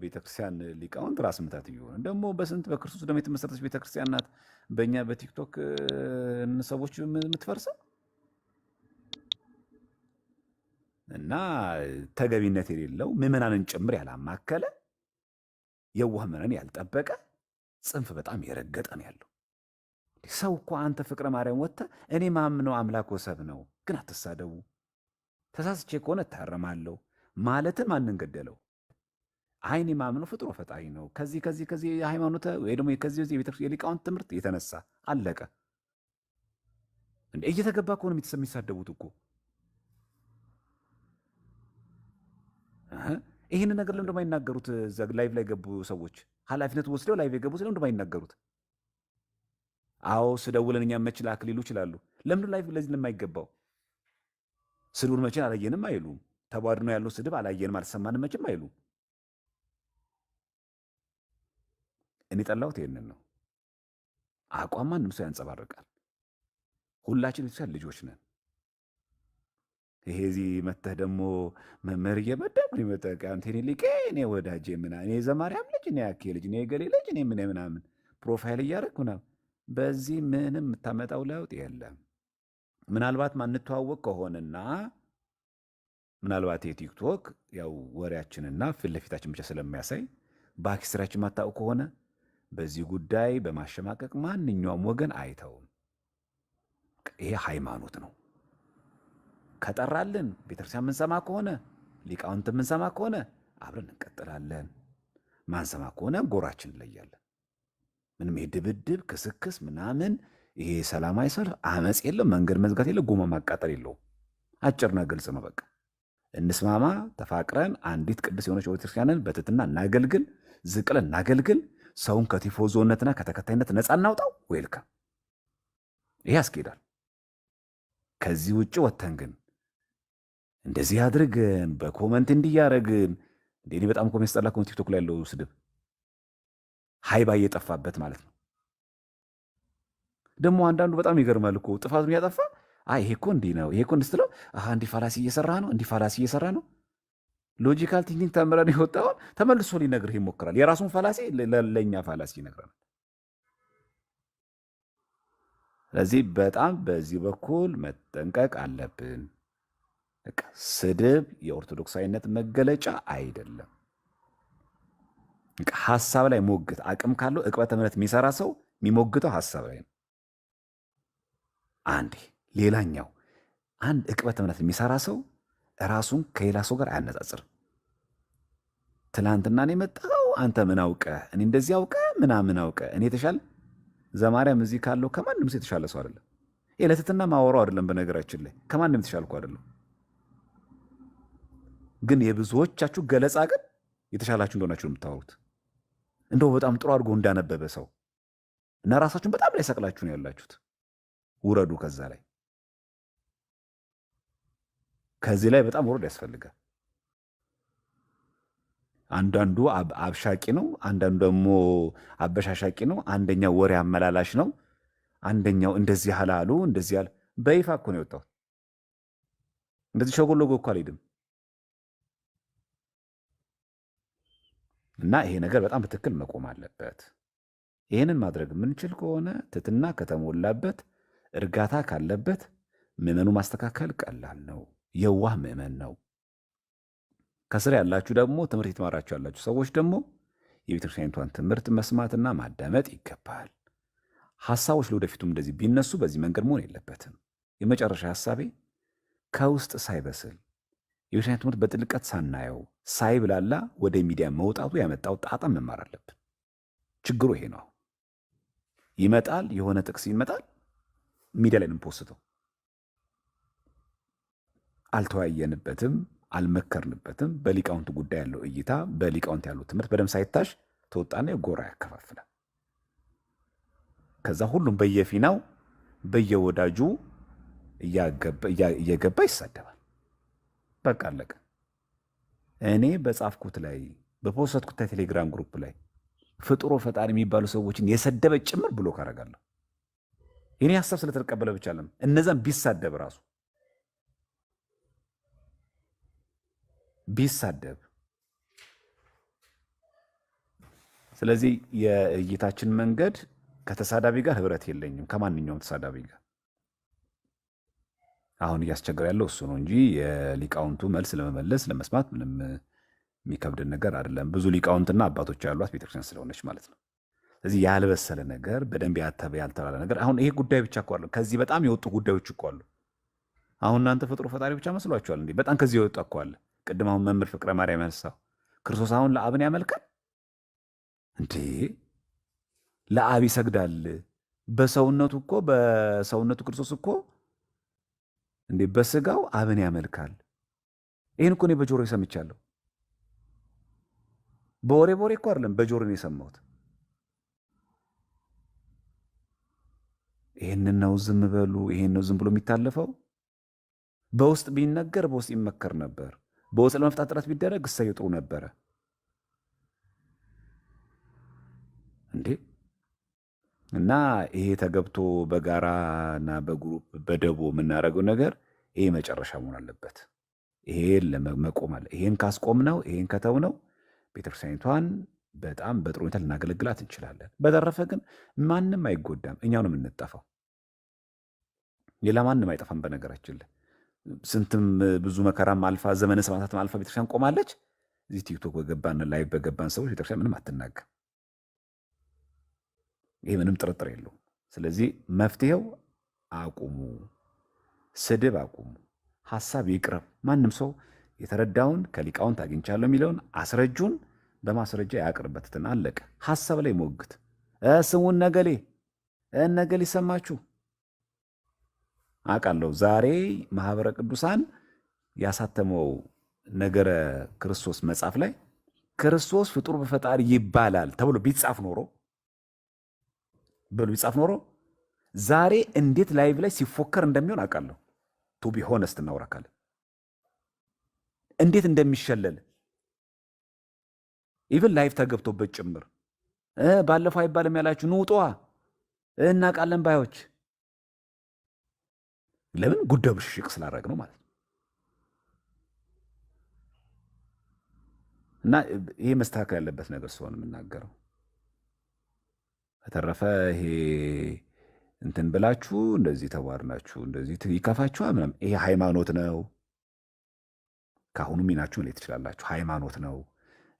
የቤተክርስቲያን ሊቃውንት ራስ ምታት እየሆነ ደግሞ በስንት በክርስቶስ ደም የተመሰረተች ቤተክርስቲያን ናት በእኛ በቲክቶክ ሰዎች የምትፈርሰው እና ተገቢነት የሌለው ምዕመናንን ጭምር ያላማከለ የዋህ ምዕመናን ያልጠበቀ ጽንፍ በጣም የረገጠ ነው ያለው። ሰው እኮ አንተ ፍቅረ ማርያም ወጥተህ እኔ ማምነው አምላክ ወሰብ ነው ግን አትሳደቡ፣ ተሳስቼ ከሆነ እታረማለሁ ማለትን ማንን ገደለው? አይኔ ማምነው ፍጥሮ ፈጣሪ ነው ከዚህ የሃይማኖት ወይ ደግሞ ከዚህ የቤተክርስቲያን የሊቃውንት ትምህርት የተነሳ አለቀ። እንዴ እየተገባ ከሆነ የሚሳደቡት እኮ ይህን ነገር ለምን እንደማይናገሩት ላይቭ ላይ ገቡ ሰዎች ኃላፊነት ወስደው ላይቭ የገቡ ለምን እንደማይናገሩት? አዎ ስደውለን እኛ መች ላክ ሊሉ ይችላሉ። ለምን ላይቭ ለዚህ ለማይገባው? ስድቡን መቼን አላየንም አይሉም። ተቧድኖ ያለው ስድብ አላየንም አልሰማንም መቼም አይሉም። እኔ ጠላሁት ይሄንን ነው። አቋም ማንም ሰው ያንጸባርቃል። ሁላችን ቤተክርስቲያን ልጆች ነን። ይሄ እዚህ መተህ ደግሞ መምህር እየመደብ ሊመጠቅ አንቴኔ ሊቄ እኔ ወዳጄ ምናምን እኔ ዘማርያም ልጅ እኔ ያኬ ልጅ እኔ ገሌ ልጅ እኔ ምናምን ፕሮፋይል እያደረግ ምናምን በዚህ ምንም የምታመጣው ለውጥ የለም። ምናልባት ማንተዋወቅ ከሆነና ምናልባት የቲክቶክ ያው ወሬያችንና ፊት ለፊታችን ብቻ ስለሚያሳይ ባኪ ስራችን ማታውቅ ከሆነ በዚህ ጉዳይ በማሸማቀቅ ማንኛውም ወገን አይተውም። ይሄ ሃይማኖት ነው። ከጠራልን ቤተክርስቲያን የምንሰማ ከሆነ ሊቃውንት የምንሰማ ከሆነ አብረን እንቀጥላለን። ማንሰማ ከሆነ ጎራችን እንለያለን። ምንም የድብድብ ክስክስ ምናምን ይሄ ሰላማዊ ሰልፍ አመፅ የለም፣ መንገድ መዝጋት የለም፣ ጎማ ማቃጠል የለውም። አጭርና ግልጽ ነው። በቃ እንስማማ፣ ተፋቅረን አንዲት ቅዱስ የሆነች ቤተክርስቲያንን በትህትና እናገልግል፣ ዝቅለን እናገልግል። ሰውን ከቲፎዞነትና ከተከታይነት ነፃ እናውጣው። ዌልካም። ይሄ ያስኬዳል። ከዚህ ውጭ ወተን ግን እንደዚህ አድርገን በኮመንት እንዲያረግን እኔ በጣም እኮ የሚያስጠላ እኮ ቲክቶክ ላይ ያለው ስድብ ሃይባ እየጠፋበት ማለት ነው። ደግሞ አንዳንዱ በጣም ይገርማል እኮ ጥፋቱን ያጠፋ ይሄ እኮ እንዲህ ነው ይሄ እኮ እንድስትለው እንዲህ ፋላሲ እየሰራ ነው እንዲህ ፋላሲ እየሰራ ነው። ሎጂካል ቲንኪንግ ተምረን የወጣውን ተመልሶ ሊነግርህ ይሞክራል። የራሱን ፋላሲ ለእኛ ፋላሲ ይነግረናል። ስለዚህ በጣም በዚህ በኩል መጠንቀቅ አለብን። ስድብ የኦርቶዶክሳዊነት መገለጫ አይደለም። ሐሳብ ላይ ሞግት አቅም ካለው ዕቅበተ እምነት የሚሰራ ሰው የሚሞግተው ሐሳብ ላይ ነው። አንዴ ሌላኛው አንድ ዕቅበተ እምነት የሚሰራ ሰው ራሱን ከሌላ ሰው ጋር አያነጻጽርም። ትላንትና ነው የመጣው አንተ ምን አውቀህ እኔ እንደዚህ አውቀህ ምናምን አውቀህ እኔ የተሻለ ዘማርያም እዚህ ካለው ከማንም ሰው የተሻለ ሰው አይደለም። ለትትና ማወራው አይደለም። በነገራችን ላይ ከማንም የተሻልኩ አይደለም። ግን የብዙዎቻችሁ ገለጻ ግን የተሻላችሁ እንደሆናችሁ የምታወሩት እንደው በጣም ጥሩ አድርጎ እንዳነበበ ሰው እና ራሳችሁን በጣም ላይ ሰቅላችሁ ነው ያላችሁት። ውረዱ ከዛ ላይ። ከዚህ ላይ በጣም ውረድ ያስፈልጋል። አንዳንዱ አብሻቂ ነው፣ አንዳንዱ ደግሞ አበሻሻቂ ነው፣ አንደኛው ወሬ አመላላሽ ነው፣ አንደኛው እንደዚህ ያላሉ እንደዚህ ያለ በይፋ እኮ ነው የወጣው። እንደዚህ ሸጎሎጎ እኮ አልሄድም። እና ይሄ ነገር በጣም በትክክል መቆም አለበት። ይህንን ማድረግ የምንችል ከሆነ ትህትና ከተሞላበት እርጋታ ካለበት ምዕመኑ ማስተካከል ቀላል ነው። የዋህ ምዕመን ነው። ከስር ያላችሁ ደግሞ ትምህርት የተማራችሁ ያላችሁ ሰዎች ደግሞ የቤተክርስቲያኒቷን ትምህርት መስማትና ማዳመጥ ይገባል። ሐሳቦች ለወደፊቱም እንደዚህ ቢነሱ በዚህ መንገድ መሆን የለበትም። የመጨረሻ ሐሳቤ ከውስጥ ሳይበስል የቤተክርስቲያን ትምህርት በጥልቀት ሳናየው ሳይብላላ ወደ ሚዲያ መውጣቱ ያመጣው ጣጣ መማር አለብን። ችግሩ ይሄ ነው። ይመጣል፣ የሆነ ጥቅስ ይመጣል፣ ሚዲያ ላይ እንፖስተው። አልተወያየንበትም፣ አልመከርንበትም። በሊቃውንት ጉዳይ ያለው እይታ በሊቃውንት ያለው ትምህርት በደንብ ሳይታሽ ተወጣና ጎራ ያከፋፍላል። ከዛ ሁሉም በየፊናው በየወዳጁ እየገባ ይሳደባል። በቃ አለቀ። እኔ በጻፍኩት ላይ በፖስትኩት ቴሌግራም ግሩፕ ላይ ፍጥሮ ፈጣሪ የሚባሉ ሰዎችን የሰደበ ጭምር ብሎክ አደርጋለሁ። የኔ ሐሳብ ስለተቀበለ ብቻ አለም እነዛም ቢሳደብ ራሱ ቢሳደብ ስለዚህ የእይታችን መንገድ ከተሳዳቢ ጋር ህብረት የለኝም፣ ከማንኛውም ተሳዳቢ ጋር። አሁን እያስቸገረ ያለው እሱ ነው እንጂ የሊቃውንቱ መልስ ለመመለስ ለመስማት ምንም የሚከብድን ነገር አይደለም። ብዙ ሊቃውንትና አባቶች ያሏት ቤተክርስቲያን ስለሆነች ማለት ነው። ስለዚህ ያልበሰለ ነገር፣ በደንብ ያልተባለ ነገር። አሁን ይሄ ጉዳይ ብቻ እኮ አለ፣ ከዚህ በጣም የወጡ ጉዳዮች እኮ አሉ። አሁን እናንተ ፍጥሮ ፈጣሪ ብቻ መስሏችኋል እንዴ? በጣም ከዚህ የወጣ እኮ አለ። ቅድም አሁን መምህር ፍቅረ ማርያም ያነሳው ክርስቶስ አሁን ለአብን ያመልካል እንዴ? ለአብ ይሰግዳል። በሰውነቱ ክርስቶስ እኮ እንዴ በስጋው አብን ያመልካል። ይህን እኮ እኔ በጆሮ ሰምቻለሁ። በወሬ እኮ አይደለም፣ በጆሮ ነው የሰማሁት። ይህንን ነው ዝም በሉ፣ ይህን ነው ዝም ብሎ የሚታለፈው። በውስጥ ቢነገር በውስጥ ይመከር ነበር። በውስጥ ለመፍታት ጥረት ቢደረግ እሰየው ጥሩ ነበረ እንዴ። እና ይሄ ተገብቶ በጋራና በግሩፕ በደቦ የምናደርገው ነገር ይሄ መጨረሻ መሆን አለበት። ይሄን ለመቆም አለ። ይሄን ካስቆምነው፣ ይሄን ከተውነው ቤተክርስቲያኒቷን በጣም በጥሩ ሁኔታ ልናገለግላት እንችላለን። በተረፈ ግን ማንም አይጎዳም፣ እኛው ነው የምንጠፋው። ሌላ ማንም አይጠፋም። በነገራችን ላይ ስንትም ብዙ መከራም አልፋ ዘመነ ሰማዕታትም አልፋ ቤተክርስቲያን ቆማለች። እዚህ ቲክቶክ በገባን ላይ በገባን ሰዎች ቤተክርስቲያን ምንም አትናገር። ይሄ ምንም ጥርጥር የለውም። ስለዚህ መፍትሄው አቁሙ፣ ስድብ አቁሙ፣ ሀሳብ ይቅረብ። ማንም ሰው የተረዳውን ከሊቃውንት አግኝቻለሁ የሚለውን አስረጁን በማስረጃ ያቅርበትን አለቀ። ሀሳብ ላይ ሞግት። ስሙን ነገሌ ሰማችሁ አውቃለሁ። ዛሬ ማህበረ ቅዱሳን ያሳተመው ነገረ ክርስቶስ መጽሐፍ ላይ ክርስቶስ ፍጡር በፈጣሪ ይባላል ተብሎ ቢጻፍ ኖሮ ዛሬ እንዴት ላይቭ ላይ ሲፎከር እንደሚሆን አውቃለሁ። ቱ ቢ ሆነስት እናውራ ካለ እንዴት እንደሚሸለል ኢቭን ላይቭ ተገብቶበት ጭምር ባለፈው አይባልም ያላችሁ ንውጧ እናውቃለን ባዮች ለምን ጉዳዩ ብሽሽቅ ስላደረግ ነው ማለት ነው። እና ይሄ መስተካከል ያለበት ነገር ስለሆነ የምናገረው። በተረፈ ይሄ እንትን ብላችሁ እንደዚህ ተዋርናችሁ እንደዚህ ይከፋችኋል ምናምን፣ ይሄ ሃይማኖት ነው። ካሁኑ ሚናችሁ ላይ ትችላላችሁ። ሃይማኖት ነው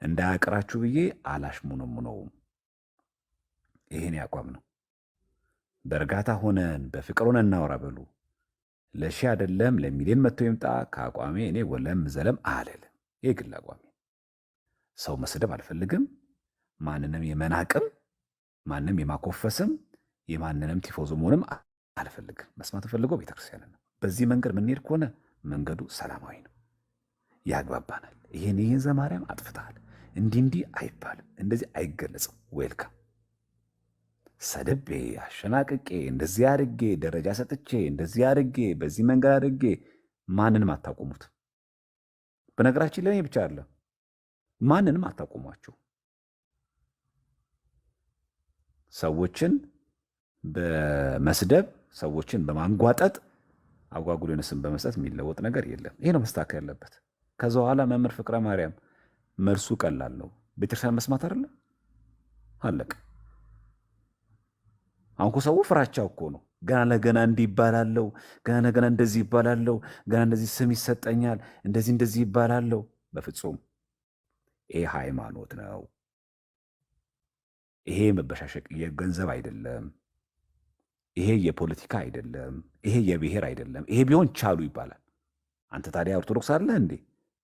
እንዳያቀራችሁ ብዬ አላሽሙነሙነውም። ይሄን ያቋም ነው። በእርጋታ ሆነን በፍቅር ሆነን እናወራ በሉ። ለሺ አይደለም ለሚሊዮን መጥቶ ይምጣ ከአቋሜ እኔ ወለም ዘለም አልልም። ይሄ ግል አቋሜ። ሰው መስደብ አልፈልግም። ማንንም የመናቅም ማንም የማኮፈስም የማንንም ቲፎዞ መሆንም አልፈልግም። መስማት ፈልገው ቤተክርስቲያን ነው። በዚህ መንገድ የምንሄድ ከሆነ መንገዱ ሰላማዊ ነው፣ ያግባባናል። ይህን ዘማርያም አጥፍተሃል እንዲህ አይባልም፣ እንደዚህ አይገለጽም። ዌልካም። ሰድቤ አሸናቅቄ እንደዚህ አድርጌ ደረጃ ሰጥቼ እንደዚህ አድርጌ በዚህ መንገድ አድርጌ ማንንም አታቆሙት። በነገራችን ላይ ብቻ አለ ማንንም አታቆሟቸው። ሰዎችን በመስደብ ሰዎችን በማንጓጠጥ አጓጉል የሆነ ስም በመስጠት የሚለወጥ ነገር የለም። ይሄ ነው መስተካከል ያለበት። ከዛ በኋላ መምህር ፍቅረ ማርያም መልሱ ቀላል ነው። ቤተክርስቲያን መስማት አይደለም አለቀ። አሁን እኮ ሰው ፍራቻው እኮ ነው። ገና ለገና እንዲህ ይባላለው፣ ገና ለገና እንደዚህ ይባላለው፣ ገና እንደዚህ ስም ይሰጠኛል፣ እንደዚህ ይባላለው። በፍጹም ይሄ ሃይማኖት ነው። ይሄ መበሻሸቅ የገንዘብ አይደለም። ይሄ የፖለቲካ አይደለም። ይሄ የብሔር አይደለም። ይሄ ቢሆን ቻሉ ይባላል። አንተ ታዲያ ኦርቶዶክስ አለ እንዴ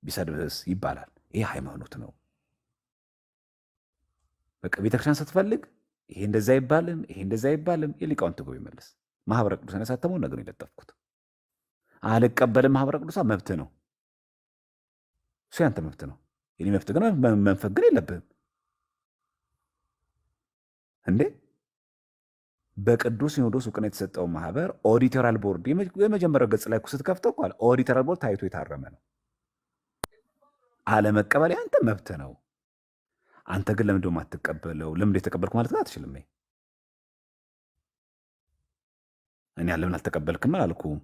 ቢሰድብስ ይባላል። ይሄ ሃይማኖት ነው። በቃ ቤተክርስቲያን ስትፈልግ ይሄ እንደዛ አይባልም፣ ይሄ እንደዛ አይባልም። የሊቃውንት ጉባኤ ይመልስ። ማህበረ ቅዱሳን ያሳተመው ነገር ነው የለጠፍኩት። አልቀበልም ማህበረ ቅዱሳን መብት ነው። እሱ ያንተ መብት ነው። የኔ መብት ግን መንፈግ ግን የለብህም እንዴ። በቅዱስ ሲኖዶስ እውቅና የተሰጠው ማህበር ኦዲተራል ቦርድ የመጀመሪያው ገጽ ላይ ስትከፍተው እኮ ኦዲተራል ቦርድ ታይቶ የታረመ ነው። አለመቀበል ያንተ መብት ነው። አንተ ግን ለምንድን ነው የማትቀበለው? ለምንድን የተቀበልኩ ማለት ግን አትችልም። እኔ ለምን አልተቀበልክም አላልኩም።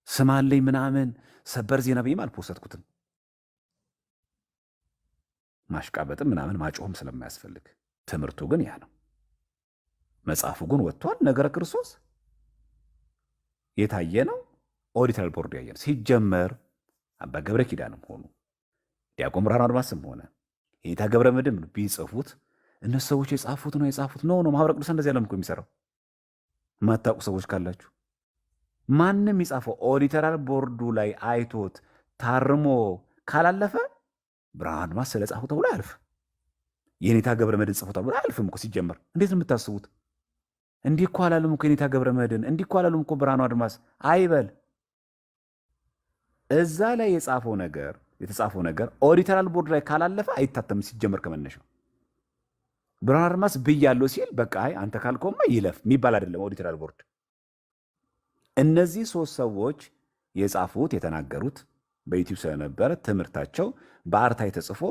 ስማለኝ ምናምን ሰበር ዜና ብዬም አልፖሰትኩትም። ማሽቃበጥም ምናምን ማጮህም ስለማያስፈልግ። ትምህርቱ ግን ያ ነው። መጽሐፉ ግን ወጥቷል። ነገረ ክርስቶስ የታየ ነው። ኦዲተራል ቦርዱ ያየ ነው። ሲጀመር አባ ገብረ ኪዳንም ሆኑ ዲያቆን ብርሃኑ አድማስም ሆነ የኔታ ገብረ መድኅን ቢጽፉት እነሱ ሰዎች የጻፉት ነው። ማህበረ ቅዱሳን እንደዚህ ያለም እኮ የሚሰራው የማታውቁ ሰዎች ካላችሁ ማንም የጻፈው ኦዲተራል ቦርዱ ላይ አይቶት ታርሞ ካላለፈ ብርሃኑ አድማስ ስለጻፉ ተብሎ አያልፍ። የኔታ ገብረ መድኅን ጽፎ ተብሎ አያልፍም እኮ ሲጀመር። እንዴት ነው የምታስቡት? እንዲህ እኮ አላለም እኮ የኔታ ገብረ መድኅን፣ እንዲህ እኮ አላለም እኮ ብርሃኑ አድማስ አይበል። እዛ ላይ የተጻፈው ነገር ኦዲተራል ቦርድ ላይ ካላለፈ አይታተም ሲጀመር ከመነሻው። ብርሃኑ አድማስ ብያለሁ ሲል በቃ አንተ ካልከውማ ይለፍ የሚባል አይደለም ኦዲተራል ቦርድ። እነዚህ 3 ሰዎች የጻፉት የተናገሩት በዩቲዩብ ስለነበረ ትምህርታቸው በአርታይ ተጽፎ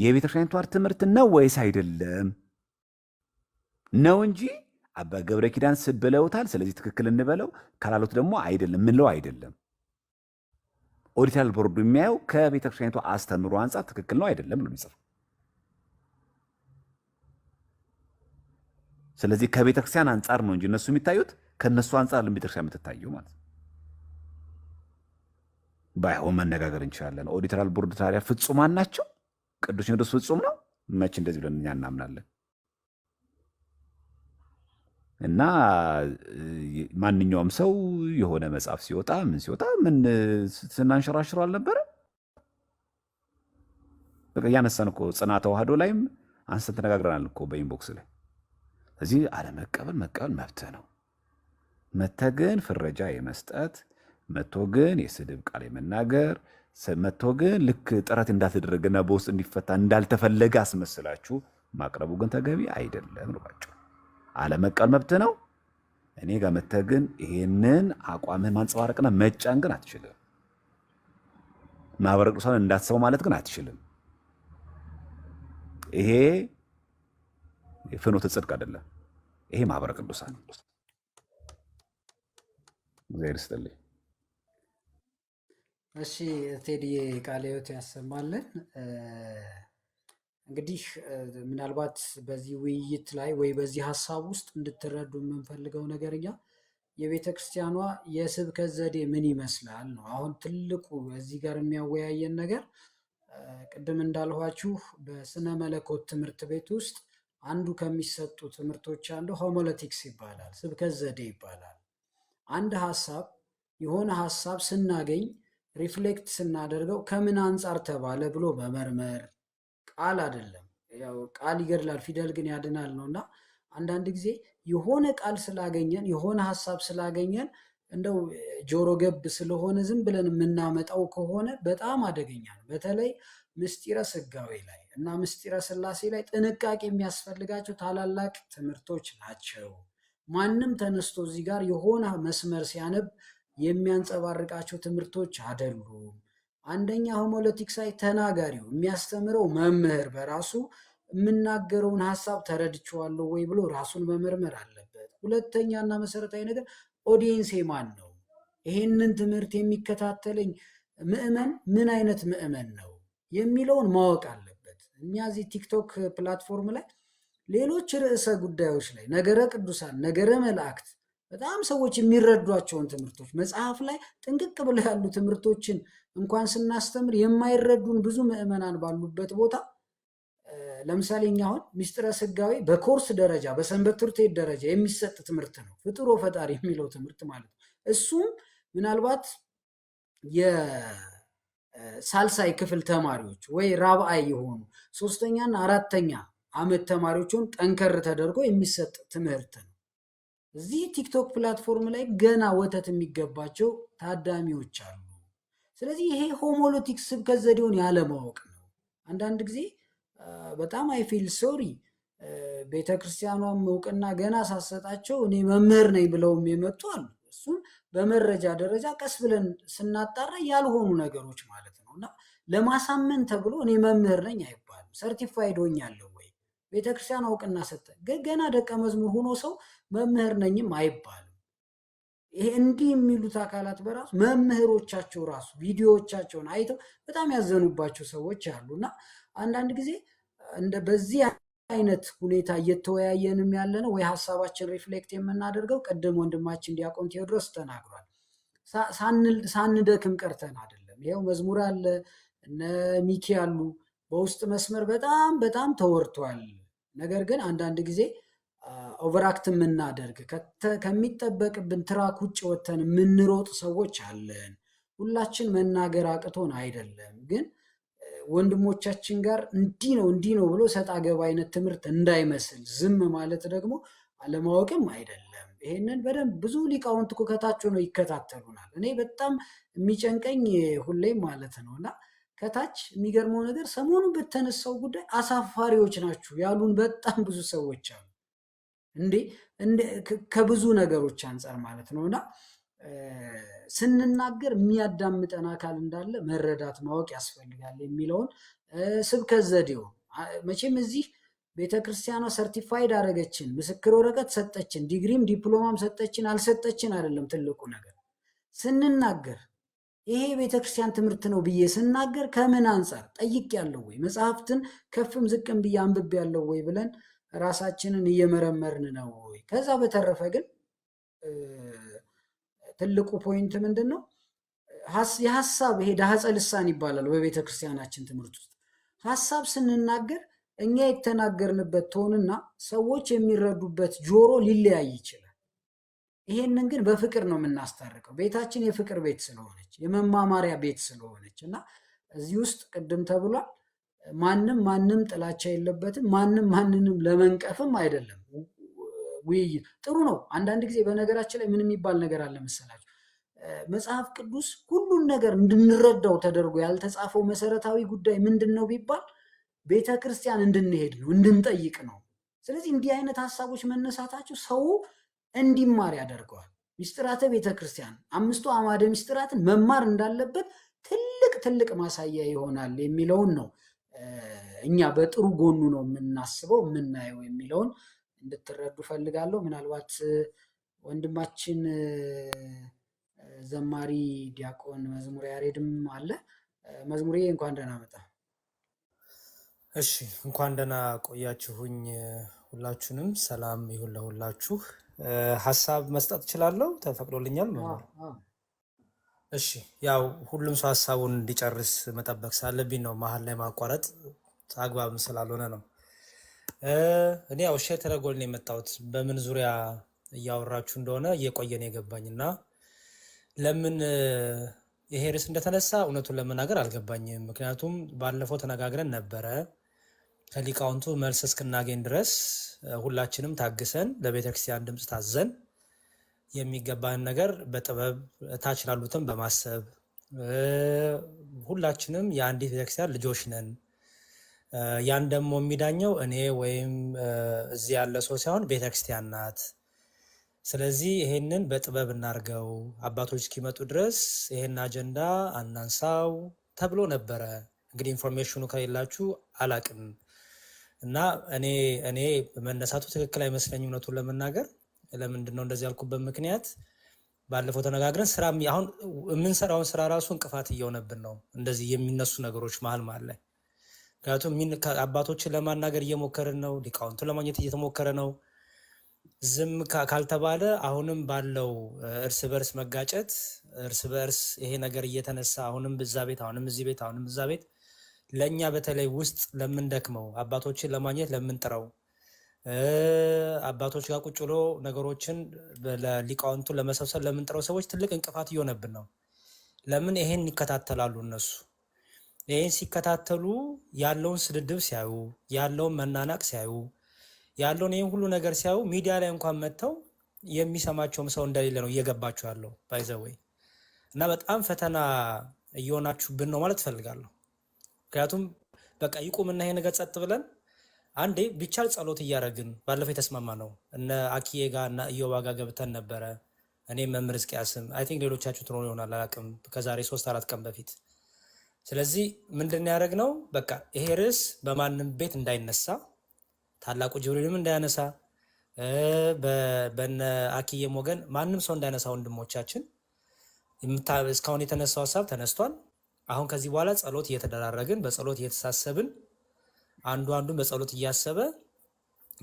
የቤተክርስቲያኒቷ ትምህርት ነው ወይስ አይደለም ነው እንጂ አባ ገብረ ኪዳን ስብለውታል፣ ስለዚህ ትክክል እንበለው፣ ካላሉት ደግሞ አይደለም ምንለው አይደለም። ኦዲተራል ቦርዱ የሚያየው ከቤተክርስቲያኒቷ አስተምሮ አንጻር ትክክል ነው አይደለም ነው የሚጽፈው። ስለዚህ ከቤተክርስቲያን አንጻር ነው እንጂ እነሱ የሚታዩት ከነሱ አንጻር ለቤተክርስቲያን የምትታየው ማለት ነው። ባይሆን መነጋገር እንችላለን። ኦዲተራል ቦርድ ታዲያ ፍጹማን ናቸው? ቅዱስ ሲኖዶስ ፍጹም ነው? መች እንደዚህ ብለን እኛ እናምናለን? እና ማንኛውም ሰው የሆነ መጽሐፍ ሲወጣ ምን ስናንሸራሽረው አልነበረ? በቃ እያነሳን እኮ ጽና ተዋህዶ ላይም አንስተን ተነጋግረናል እኮ በኢንቦክስ ላይ። እዚህ አለመቀበል መቀበል መብትህ ነው። መተህ ግን ፍረጃ የመስጠት መቶ ግን የስድብ ቃል የመናገር መቶ ግን ልክ ጥረት እንዳልተደረገና በውስጥ እንዲፈታ እንዳልተፈለገ አስመስላችሁ ማቅረቡ ግን ተገቢ አይደለም ነው ባጭሩ። አለመቀበል መብትህ ነው። እኔ ጋር መተህ ግን ይሄንን አቋምህን ማንጸባረቅና መጫን ግን አትችልም። ማህበረ ቅዱሳን እንዳትሰው ማለት ግን አትችልም። ይሄ ፍኖተ ጽድቅ አይደለም። ይሄ ማህበረ ቅዱሳን። እግዚአብሔር ይስጥልኝ። እሺ ቴዲዬ ቃለ ሕይወት ያሰማልን። እንግዲህ ምናልባት በዚህ ውይይት ላይ ወይ በዚህ ሀሳብ ውስጥ እንድትረዱ የምንፈልገው ነገር እኛ የቤተ ክርስቲያኗ የስብከት ዘዴ ምን ይመስላል ነው። አሁን ትልቁ እዚህ ጋር የሚያወያየን ነገር ቅድም እንዳልኋችሁ በስነ መለኮት ትምህርት ቤት ውስጥ አንዱ ከሚሰጡ ትምህርቶች አንዱ ሆሞሌቲክስ ይባላል፣ ስብከት ዘዴ ይባላል። አንድ ሀሳብ የሆነ ሀሳብ ስናገኝ ሪፍሌክት ስናደርገው ከምን አንጻር ተባለ ብሎ መመርመር። ቃል አይደለም፣ ያው ቃል ይገድላል ፊደል ግን ያድናል ነው። እና አንዳንድ ጊዜ የሆነ ቃል ስላገኘን የሆነ ሀሳብ ስላገኘን እንደው ጆሮ ገብ ስለሆነ ዝም ብለን የምናመጣው ከሆነ በጣም አደገኛ ነው። በተለይ ምስጢረ ስጋዌ ላይ እና ምስጢረ ስላሴ ላይ ጥንቃቄ የሚያስፈልጋቸው ታላላቅ ትምህርቶች ናቸው። ማንም ተነስቶ እዚህ ጋር የሆነ መስመር ሲያነብ የሚያንጸባርቃቸው ትምህርቶች አይደሉም። አንደኛ ሆሞሌቲክስ ላይ ተናጋሪው የሚያስተምረው መምህር በራሱ የምናገረውን ሀሳብ ተረድቼዋለሁ ወይ ብሎ ራሱን መመርመር አለበት። ሁለተኛና መሰረታዊ ነገር ኦዲየንስ ማን ነው? ይሄንን ትምህርት የሚከታተለኝ ምዕመን ምን አይነት ምዕመን ነው የሚለውን ማወቅ አለበት። እኛ እዚህ ቲክቶክ ፕላትፎርም ላይ ሌሎች ርዕሰ ጉዳዮች ላይ ነገረ ቅዱሳን፣ ነገረ መላእክት በጣም ሰዎች የሚረዷቸውን ትምህርቶች መጽሐፍ ላይ ጥንቅቅ ብለው ያሉ ትምህርቶችን እንኳን ስናስተምር የማይረዱን ብዙ ምዕመናን ባሉበት ቦታ ለምሳሌ እኛ አሁን ምስጢረ ስጋዌ በኮርስ ደረጃ በሰንበት ትምህርት ቤት ደረጃ የሚሰጥ ትምህርት ነው። ፍጡር ወፈጣሪ የሚለው ትምህርት ማለት ነው። እሱም ምናልባት የሳልሳይ ክፍል ተማሪዎች ወይ ራብአይ የሆኑ 3ኛና 4ኛ ዓመት ተማሪዎችን ጠንከር ተደርጎ የሚሰጥ ትምህርት ነው። እዚህ ቲክቶክ ፕላትፎርም ላይ ገና ወተት የሚገባቸው ታዳሚዎች አሉ። ስለዚህ ይሄ ሆሞሌቲክስ ስብከት ዘዴውን ያለማወቅ ነው። አንዳንድ ጊዜ በጣም አይፊል ሶሪ ቤተክርስቲያኗም እውቅና ገና ሳሰጣቸው እኔ መምህር ነኝ ብለውም የመጡ አሉ። እሱም በመረጃ ደረጃ ቀስ ብለን ስናጣራ ያልሆኑ ነገሮች ማለት ነው። እና ለማሳመን ተብሎ እኔ መምህር ነኝ አይባልም። ሰርቲፋይድ ሆኛለሁ ወይ ቤተክርስቲያን እውቅና ሰጠ ገና ደቀ መዝሙር ሆኖ ሰው መምህር ነኝም አይባልም። ይሄ እንዲህ የሚሉት አካላት በራሱ መምህሮቻቸው ራሱ ቪዲዮዎቻቸውን አይተው በጣም ያዘኑባቸው ሰዎች አሉና አንዳንድ ጊዜ በዚህ አይነት ሁኔታ እየተወያየንም ያለ ነው ወይ ሀሳባችን ሪፍሌክት የምናደርገው ቅድም ወንድማችን ዲያቆን ቴዎድሮስ ተናግሯል። ሳንደክም ቀርተን አይደለም። ይኸው መዝሙር አለ፣ እነ ሚኪ አሉ፣ በውስጥ መስመር በጣም በጣም ተወርቷል። ነገር ግን አንዳንድ ጊዜ ኦቨራክት የምናደርግ ከሚጠበቅብን ትራክ ውጭ ወተን የምንሮጥ ሰዎች አለን። ሁላችን መናገር አቅቶን አይደለም፣ ግን ወንድሞቻችን ጋር እንዲህ ነው ብሎ ሰጣ ገባ አይነት ትምህርት እንዳይመስል ዝም ማለት ደግሞ አለማወቅም አይደለም። ይሄንን በደንብ ብዙ ሊቃውንት እኮ ከታች ሆነው ይከታተሉናል። እኔ በጣም የሚጨንቀኝ ሁሌም ማለት ነው እና ከታች የሚገርመው ነገር ሰሞኑን በተነሳው ጉዳይ አሳፋሪዎች ናችሁ ያሉን በጣም ብዙ ሰዎች አሉ። ከብዙ ነገሮች አንጻር ማለት ነው እና ስንናገር የሚያዳምጠን አካል እንዳለ መረዳት ማወቅ ያስፈልጋል የሚለውን ስብከት ዘዴው መቼም እዚህ ቤተክርስቲያኗ ሰርቲፋይድ አደረገችን፣ ምስክር ወረቀት ሰጠችን፣ ዲግሪም ዲፕሎማም ሰጠችን አልሰጠችን አይደለም ትልቁ ነገር። ስንናገር ይሄ ቤተክርስቲያን ትምህርት ነው ብዬ ስናገር ከምን አንጻር ጠይቅ ያለው ወይ መጽሐፍትን ከፍም ዝቅም ብዬ አንብቤ ያለው ወይ ብለን ራሳችንን እየመረመርን ነው ወይ? ከዛ በተረፈ ግን ትልቁ ፖይንት ምንድን ነው? የሀሳብ ይሄ ዳህፀ ልሳን ይባላል በቤተ ክርስቲያናችን ትምህርት ውስጥ። ሀሳብ ስንናገር እኛ የተናገርንበት ቶንና ሰዎች የሚረዱበት ጆሮ ሊለያይ ይችላል። ይሄንን ግን በፍቅር ነው የምናስታርቀው። ቤታችን የፍቅር ቤት ስለሆነች የመማማሪያ ቤት ስለሆነች እና እዚህ ውስጥ ቅድም ተብሏል ማንም ጥላቻ የለበትም። ማንንም ለመንቀፍም አይደለም። ውይይት ጥሩ ነው። አንዳንድ ጊዜ በነገራችን ላይ ምን የሚባል ነገር አለ መሰላችሁ? መጽሐፍ ቅዱስ ሁሉን ነገር እንድንረዳው ተደርጎ ያልተጻፈው መሰረታዊ ጉዳይ ምንድን ነው ቢባል ቤተ ክርስቲያን እንድንሄድ ነው፣ እንድንጠይቅ ነው። ስለዚህ እንዲህ አይነት ሀሳቦች መነሳታቸው ሰው እንዲማር ያደርገዋል። ሚስጥራተ ቤተ ክርስቲያን 5ቱ አዕማደ ሚስጥራትን መማር እንዳለበት ትልቅ ማሳያ ይሆናል የሚለውን ነው እኛ በጥሩ ጎኑ ነው የምናስበው የምናየው የሚለውን እንድትረዱ ፈልጋለሁ። ምናልባት ወንድማችን ዘማሪ ዲያቆን መዝሙር ያሬድም አለ። መዝሙሬ እንኳን ደህና መጣ። እሺ፣ እንኳን ደህና ቆያችሁኝ። ሁላችሁንም ሰላም ይሁን ለሁላችሁ። ሀሳብ መስጠት እችላለሁ? ተፈቅዶልኛል? እሺ፣ ያው ሁሉም ሰው ሀሳቡን እንዲጨርስ መጠበቅ ሳለብኝ ነው መሀል ላይ ማቋረጥ አግባብም ስላልሆነ ነው። እኔ ያው ሼር ተደርጎልኝ ነው የመጣሁት። በምን ዙሪያ እያወራችሁ እንደሆነ እየቆየን የገባኝ እና ለምን ይሄ ርዕስ እንደተነሳ እውነቱን ለመናገር አልገባኝም። ምክንያቱም ባለፈው ተነጋግረን ነበረ ከሊቃውንቱ መልስ እስክናገኝ ድረስ ሁላችንም ታግሰን ለቤተክርስቲያን ድምፅ ታዘን የሚገባን ነገር በጥበብ ታች ላሉትም በማሰብ ሁላችንም የአንዲት ቤተክርስቲያን ልጆች ነን። ያን ደግሞ የሚዳኘው እኔ ወይም እዚህ ያለ ሰው ሳይሆን ቤተክርስቲያን ናት። ስለዚህ ይሄንን በጥበብ እናርገው፣ አባቶች እስኪመጡ ድረስ ይሄን አጀንዳ አናንሳው ተብሎ ነበረ። እንግዲህ ኢንፎርሜሽኑ ከሌላችሁ አላቅም እና እኔ መነሳቱ ትክክል አይመስለኝም እውነቱን ለመናገር። ለምንድን ነው እንደዚህ ያልኩበት ምክንያት ባለፈው ተነጋግረን ስራ አሁን የምንሰራውን ስራ ራሱ እንቅፋት እየሆነብን ነው እንደዚህ የሚነሱ ነገሮች መሀል ላይ። ምክንያቱም አባቶችን ለማናገር እየሞከርን ነው፣ ሊቃውንቱን ለማግኘት እየተሞከረ ነው። ዝም ካልተባለ አሁንም ባለው እርስ በርስ መጋጨት እርስ በርስ ይሄ ነገር እየተነሳ አሁንም እዛ ቤት አሁንም እዚህ ቤት አሁንም እዛ ቤት ለእኛ በተለይ ውስጥ ለምንደክመው አባቶችን ለማግኘት ለምንጥረው አባቶች ጋር ቁጭ ብሎ ነገሮችን ለሊቃውንቱን ለመሰብሰብ ለምንጥረው ሰዎች ትልቅ እንቅፋት እየሆነብን ነው። ለምን ይሄን ይከታተላሉ እነሱ። ይህን ሲከታተሉ ያለውን ስድድብ ሲያዩ፣ ያለውን መናናቅ ሲያዩ፣ ያለውን ይህን ሁሉ ነገር ሲያዩ ሚዲያ ላይ እንኳን መጥተው የሚሰማቸውም ሰው እንደሌለ ነው እየገባቸው ያለው ባይዘወይ እና በጣም ፈተና እየሆናችሁብን ነው ማለት እፈልጋለሁ። ምክንያቱም በቃ ይቁምና ይሄ ነገር ጸጥ ብለን አንዴ ቢቻል ጸሎት እያደረግን ባለፈው የተስማማ ነው እነ አኪዬ ጋር እና ኢዮባ ጋር ገብተን ነበረ። እኔ መምህር ሕዝቅያስም አይ ቲንክ ሌሎቻችሁ ትኖሩ ይሆናል አላውቅም፣ ከዛሬ 3-4 ቀን በፊት። ስለዚህ ምንድን ያደረግነው በቃ ይሄ ርዕስ በማንም ቤት እንዳይነሳ፣ ታላቁ ጅብሪልም እንዳያነሳ፣ በነ አኪዬም ወገን ማንም ሰው እንዳያነሳ፣ ወንድሞቻችን እስካሁን የተነሳው ሀሳብ ተነስቷል። አሁን ከዚህ በኋላ ጸሎት እየተደራረግን በጸሎት እየተሳሰብን አንዱ አንዱን በጸሎት እያሰበ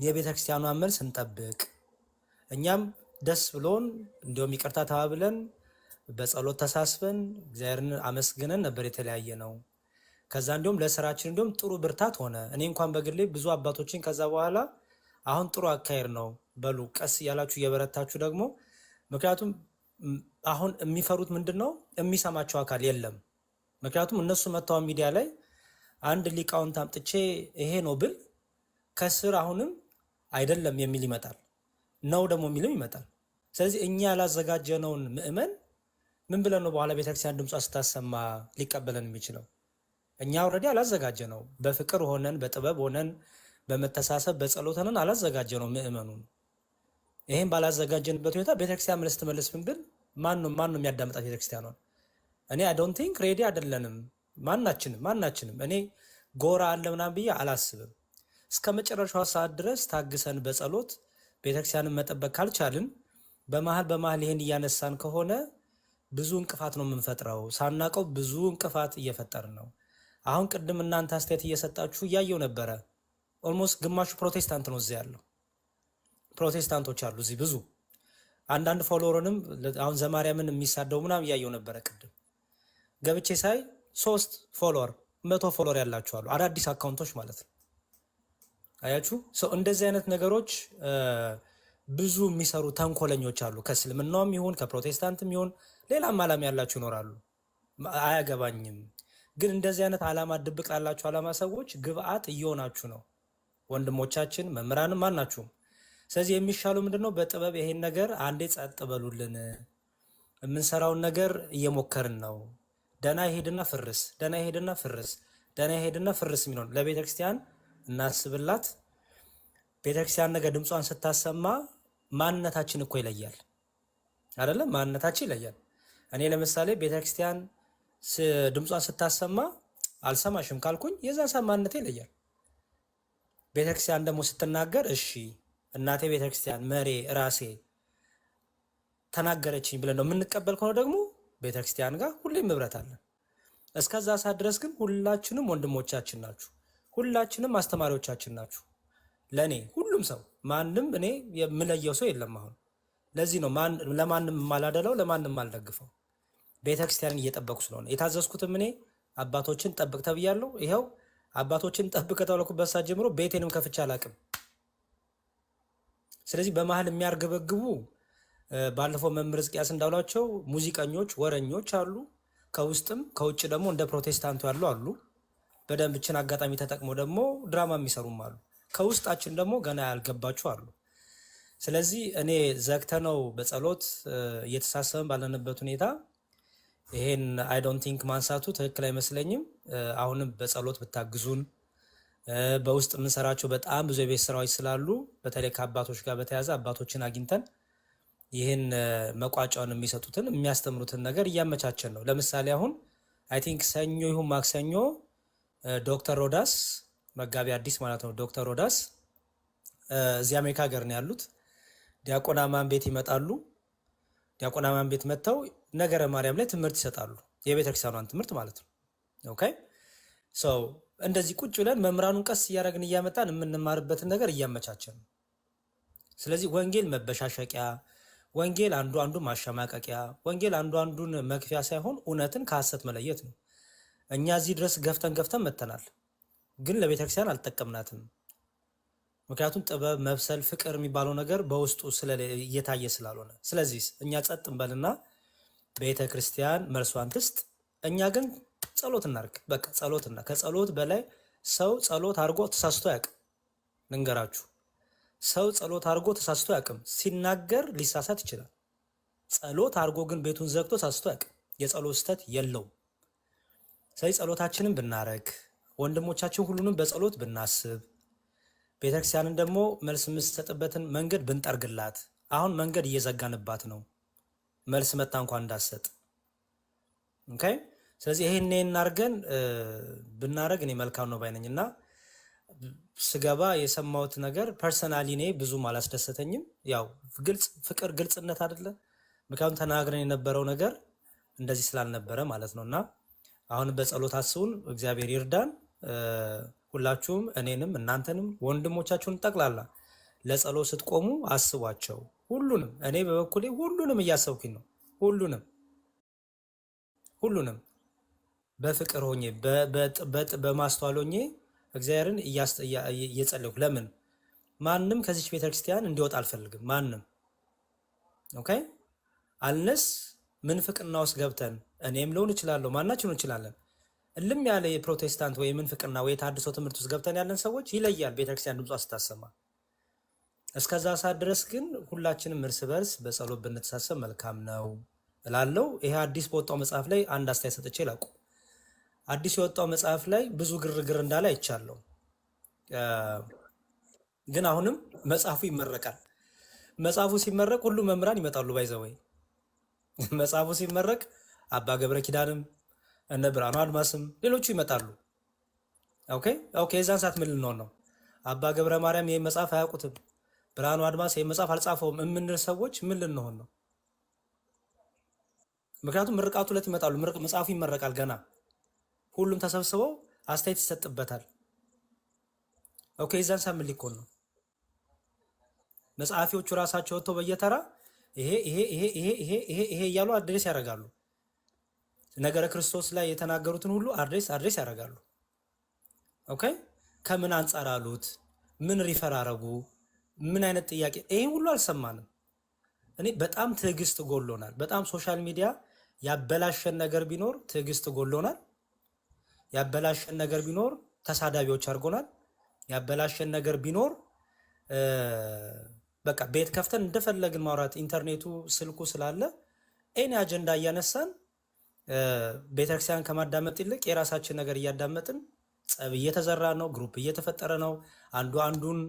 የቤተ ክርስቲያኗን መልስ እንጠብቅ። እኛም ደስ ብሎን እንዲሁም ይቅርታ ተባብለን በጸሎት ተሳስበን እግዚአብሔርን አመስግነን ነበር የተለያየ ነው። ከዛ እንዲሁም ለስራችን እንዲሁም ጥሩ ብርታት ሆነ። እኔ እንኳን በግሌ ብዙ አባቶችን ከዛ በኋላ አሁን ጥሩ አካሄድ ነው በሉ ቀስ እያላችሁ እየበረታችሁ ደግሞ ምክንያቱም አሁን የሚፈሩት ምንድን ነው? የሚሰማቸው አካል የለም። ምክንያቱም እነሱ መጥተው ሚዲያ ላይ አንድ ሊቃውንት አምጥቼ ይሄ ነው ብል ከስር አሁንም አይደለም የሚል ይመጣል፣ ነው ደግሞ የሚልም ይመጣል። ስለዚህ እኛ ያላዘጋጀነውን ምእመን ምን ብለን ነው በኋላ ቤተክርስቲያን ድምጿ ስታሰማ ሊቀበለን የሚችለው? እኛ ኦልሬዲ አላዘጋጀ ነው። በፍቅር ሆነን በጥበብ ሆነን በመተሳሰብ በጸሎት ሆነን አላዘጋጀ ነው ምእመኑን። ይሄን ባላዘጋጀንበት ሁኔታ ቤተክርስቲያን መልስ ትመልስ ብንል ማን ነው የሚያዳምጣት ቤተክርስቲያኗን? እኔ አይ ዶንት ቲንክ ሬዲ አይደለንም ማናችንም። እኔ ጎራ አለ ምናምን ብዬ አላስብም። እስከ መጨረሻው ሰዓት ድረስ ታግሰን በጸሎት ቤተክርስቲያንን መጠበቅ ካልቻልን በመሀል ይሄን እያነሳን ከሆነ ብዙ እንቅፋት ነው የምንፈጥረው። ሳናቀው ብዙ እንቅፋት እየፈጠርን ነው። አሁን ቅድም እናንተ አስተያየት እየሰጣችሁ እያየው ነበረ። ኦልሞስት ግማሹ ፕሮቴስታንት ነው እዚህ ያለው። ፕሮቴስታንቶች አሉ እዚህ ብዙ። አንዳንድ ፎሎወርንም አሁን ዘማርያምን የሚሳደው ምናምን እያየው ነበረ። ቅድም ገብቼ ሳይ 3 ፎሎወር 100 ፎሎወር ያላችሁ አሉ፣ አዳዲስ አካውንቶች ማለት ነው። አያችሁ ሰው እንደዚህ አይነት ነገሮች ብዙ የሚሰሩ ተንኮለኞች አሉ። ከእስልምናውም ይሁን ከፕሮቴስታንትም ይሁን ሌላም ዓላማ ያላችሁ ይኖራሉ። አያገባኝም። ግን እንደዚህ አይነት ዓላማ ድብቅ ላላችሁ ዓላማ ሰዎች ግብአት እየሆናችሁ ነው፣ ወንድሞቻችን መምህራንም ማናችሁም። ስለዚህ የሚሻለው ምንድነው? በጥበብ ይሄን ነገር አንዴ ጸጥ በሉልን። የምንሰራውን ነገር እየሞከርን ነው። ደና ይሄድና ፍርስ፣ ደና ይሄድና ፍርስ፣ ደና ይሄድና ፍርስ የሚሆን ለቤተክርስቲያን እናስብላት። ቤተክርስቲያን ነገ ድምጿን ስታሰማ ማንነታችን እኮ ይለያል አይደለም? ማንነታችን ይለያል። እኔ ለምሳሌ ቤተክርስቲያን ድምጿን ስታሰማ አልሰማሽም ካልኩኝ የዛ ሰው ማንነቴ ይለያል። ቤተክርስቲያን ደግሞ ስትናገር እሺ እናቴ ቤተክርስቲያን መሬ ራሴ ተናገረችኝ ብለን ነው የምንቀበል ከሆነ ደግሞ ቤተክርስቲያን ጋር ሁሌም ህብረት አለን። እስከዛ ሰዓት ድረስ ግን ሁላችንም ወንድሞቻችን ናችሁ፣ ሁላችንም አስተማሪዎቻችን ናችሁ። ለኔ ሁሉም ሰው ማንም እኔ የምለየው ሰው የለም። አሁን ለዚህ ነው ለማንም የማላደለው ለማንም የማልደግፈው። ቤተክርስቲያንን እየጠበቁ ስለሆነ የታዘዝኩትም እኔ አባቶችን ጠብቅ ተብያለሁ። ይኸው አባቶችን ጠብቅ ከተባልኩበት ሰዓት ጀምሮ ቤቴንም ከፍቼ አላቅም። ስለዚህ በመሀል የሚያርገበግቡ ባለፈው መምህር ሕዝቅያስ እንዳሏቸው ሙዚቀኞች፣ ወረኞች አሉ። ከውስጥም ከውጭ ደግሞ እንደ ፕሮቴስታንቱ ያሉ አሉ። በደንብ ችን አጋጣሚ ተጠቅሞ ደግሞ ድራማ የሚሰሩም አሉ። ከውስጣችን ደግሞ ገና ያልገባችሁ አሉ። ስለዚህ እኔ ዘግተነው በጸሎት እየተሳሰብን ባለንበት ሁኔታ ይሄን አይ ዶንት ቲንክ ማንሳቱ ትክክል አይመስለኝም። አሁንም በጸሎት ብታግዙን። በውስጥ የምንሰራቸው በጣም ብዙ የቤት ስራዎች ስላሉ በተለይ ከአባቶች ጋር በተያያዘ አባቶችን አግኝተን ይህን መቋጫውን የሚሰጡትን የሚያስተምሩትን ነገር እያመቻቸን ነው። ለምሳሌ አሁን አይ ቲንክ ሰኞ ይሁን ማክሰኞ ዶክተር ሮዳስ መጋቢ አዲስ ማለት ነው። ዶክተር ሮዳስ እዚህ አሜሪካ ሀገር ነው ያሉት። ዲያቆን አማን ቤት ይመጣሉ። ዲያቆን አማን ቤት መጥተው ነገረ ማርያም ላይ ትምህርት ይሰጣሉ። የቤተክርስቲያኗን ትምህርት ማለት ነው። ኦኬ ሶ እንደዚህ ቁጭ ብለን መምህራኑን ቀስ እያደረግን እያመጣን የምንማርበትን ነገር እያመቻቸን ነው። ስለዚህ ወንጌል መበሻሸቂያ፣ ወንጌል አንዱ አንዱን ማሸማቀቂያ፣ ወንጌል አንዱ አንዱን መክፊያ ሳይሆን እውነትን ከሐሰት መለየት ነው። እኛ እዚህ ድረስ ገፍተን መተናል፣ ግን ለቤተክርስቲያን አልጠቀምናትም። ምክንያቱም ጥበብ፣ መብሰል፣ ፍቅር የሚባለው ነገር በውስጡ እየታየ ስላልሆነ፣ ስለዚህ እኛ ጸጥ እንበልና ቤተክርስቲያን መልሷን ትስጥ። እኛ ግን ጸሎት እናርግ። በቃ ጸሎትና ከጸሎት በላይ ሰው ጸሎት አድርጎ ተሳስቶ አያውቅም። ልንገራችሁ፣ ሰው ጸሎት አድርጎ ተሳስቶ አያውቅም። ሲናገር ሊሳሳት ይችላል። ጸሎት አድርጎ ግን ቤቱን ዘግቶ ተሳስቶ አያውቅም። የጸሎት ስህተት የለውም። ስለዚህ ጸሎታችንን ብናረግ፣ ወንድሞቻችን ሁሉንም በጸሎት ብናስብ፣ ቤተክርስቲያንን ደግሞ መልስ የምትሰጥበትን መንገድ ብንጠርግላት። አሁን መንገድ እየዘጋንባት ነው፣ መልስ መታ እንኳን እንዳሰጥ። ኦኬ ስለዚህ ይሄን እናርገን ብናረግ እኔ መልካም ነው ባይነኝ እና ስገባ የሰማሁት ነገር ፐርሰናሊ እኔ ብዙም አላስደሰተኝም። ያው ፍቅር ግልጽነት አይደለ? ምክንያቱም ተናግረን የነበረው ነገር እንደዚህ ስላልነበረ ማለት ነውና አሁን በጸሎት አስቡን። እግዚአብሔር ይርዳን። ሁላችሁም እኔንም እናንተንም ወንድሞቻችሁን ጠቅላላ ለጸሎት ስትቆሙ አስቧቸው። ሁሉንም እኔ በበኩሌ ሁሉንም እያሰብኩኝ ነው። ሁሉንም በፍቅር ሆኜ በማስተዋል ሆኜ እግዚአብሔርን እየጸለይኩ ለምን ማንም ከዚች ቤተክርስቲያን እንዲወጣ አልፈልግም። ማንም ኦኬ አልነስ ምንፍቅና ውስጥ ገብተን እኔም ልሆን እችላለሁ፣ ማናችን እንችላለን። እልም ያለ የፕሮቴስታንት ወይ ምንፍቅና ወይ የታድሶ ትምህርት ውስጥ ገብተን ያለን ሰዎች ይለያል ቤተክርስቲያን ድምጿ ስታሰማ። እስከዛ ሰዓት ድረስ ግን ሁላችንም እርስ በርስ በጸሎት ብንተሳሰብ መልካም ነው እላለሁ። ይሄ አዲስ በወጣው መጽሐፍ ላይ አንድ አስተያየት ሰጥቼ ላቁ። አዲስ የወጣው መጽሐፍ ላይ ብዙ ግርግር እንዳለ አይቻለሁ። ግን አሁንም መጽሐፉ ይመረቃል። መጽሐፉ ሲመረቅ ሁሉ መምህራን ይመጣሉ። ባይዘወይ መጽሐፉ ሲመረቅ አባ ገብረ ኪዳንም እነ ብርሃኑ አድማስም ሌሎቹ ይመጣሉ። ኦኬ የዛን ሰዓት ምን ልንሆን ነው? አባ ገብረ ማርያም ይህ መጽሐፍ አያውቁትም፣ ብርሃኑ አድማስ ይህ መጽሐፍ አልጻፈውም የምንል ሰዎች ምን ልንሆን ነው? ምክንያቱም ምርቃቱ ዕለት ይመጣሉ። መጽሐፉ ይመረቃል። ገና ሁሉም ተሰብስበው አስተያየት ይሰጥበታል። ኦኬ የዛን ሰዓት ምን ሊኮን ነው? መጽሐፊዎቹ ራሳቸው ወጥተው በየተራ ይሄ እያሉ አድሬስ ያደርጋሉ። ነገረ ክርስቶስ ላይ የተናገሩትን ሁሉ አድሬስ ያደርጋሉ። ኦኬ ከምን አንጻር አሉት? ምን ሪፈር አረጉ? ምን አይነት ጥያቄ? ይሄ ሁሉ አልሰማንም። እኔ በጣም ትዕግስት ጎሎናል። በጣም ሶሻል ሚዲያ ያበላሸን ነገር ቢኖር ትዕግስት ጎሎናል። ያበላሸን ነገር ቢኖር ተሳዳቢዎች አድርጎናል። ያበላሸን ነገር ቢኖር በቃ ቤት ከፍተን እንደፈለግን ማውራት ኢንተርኔቱ ስልኩ ስላለ ኤኒ አጀንዳ እያነሳን ቤተክርስቲያን ከማዳመጥ ይልቅ የራሳችን ነገር እያዳመጥን ጸብ እየተዘራ ነው። ግሩፕ እየተፈጠረ ነው። አንዱ አንዱን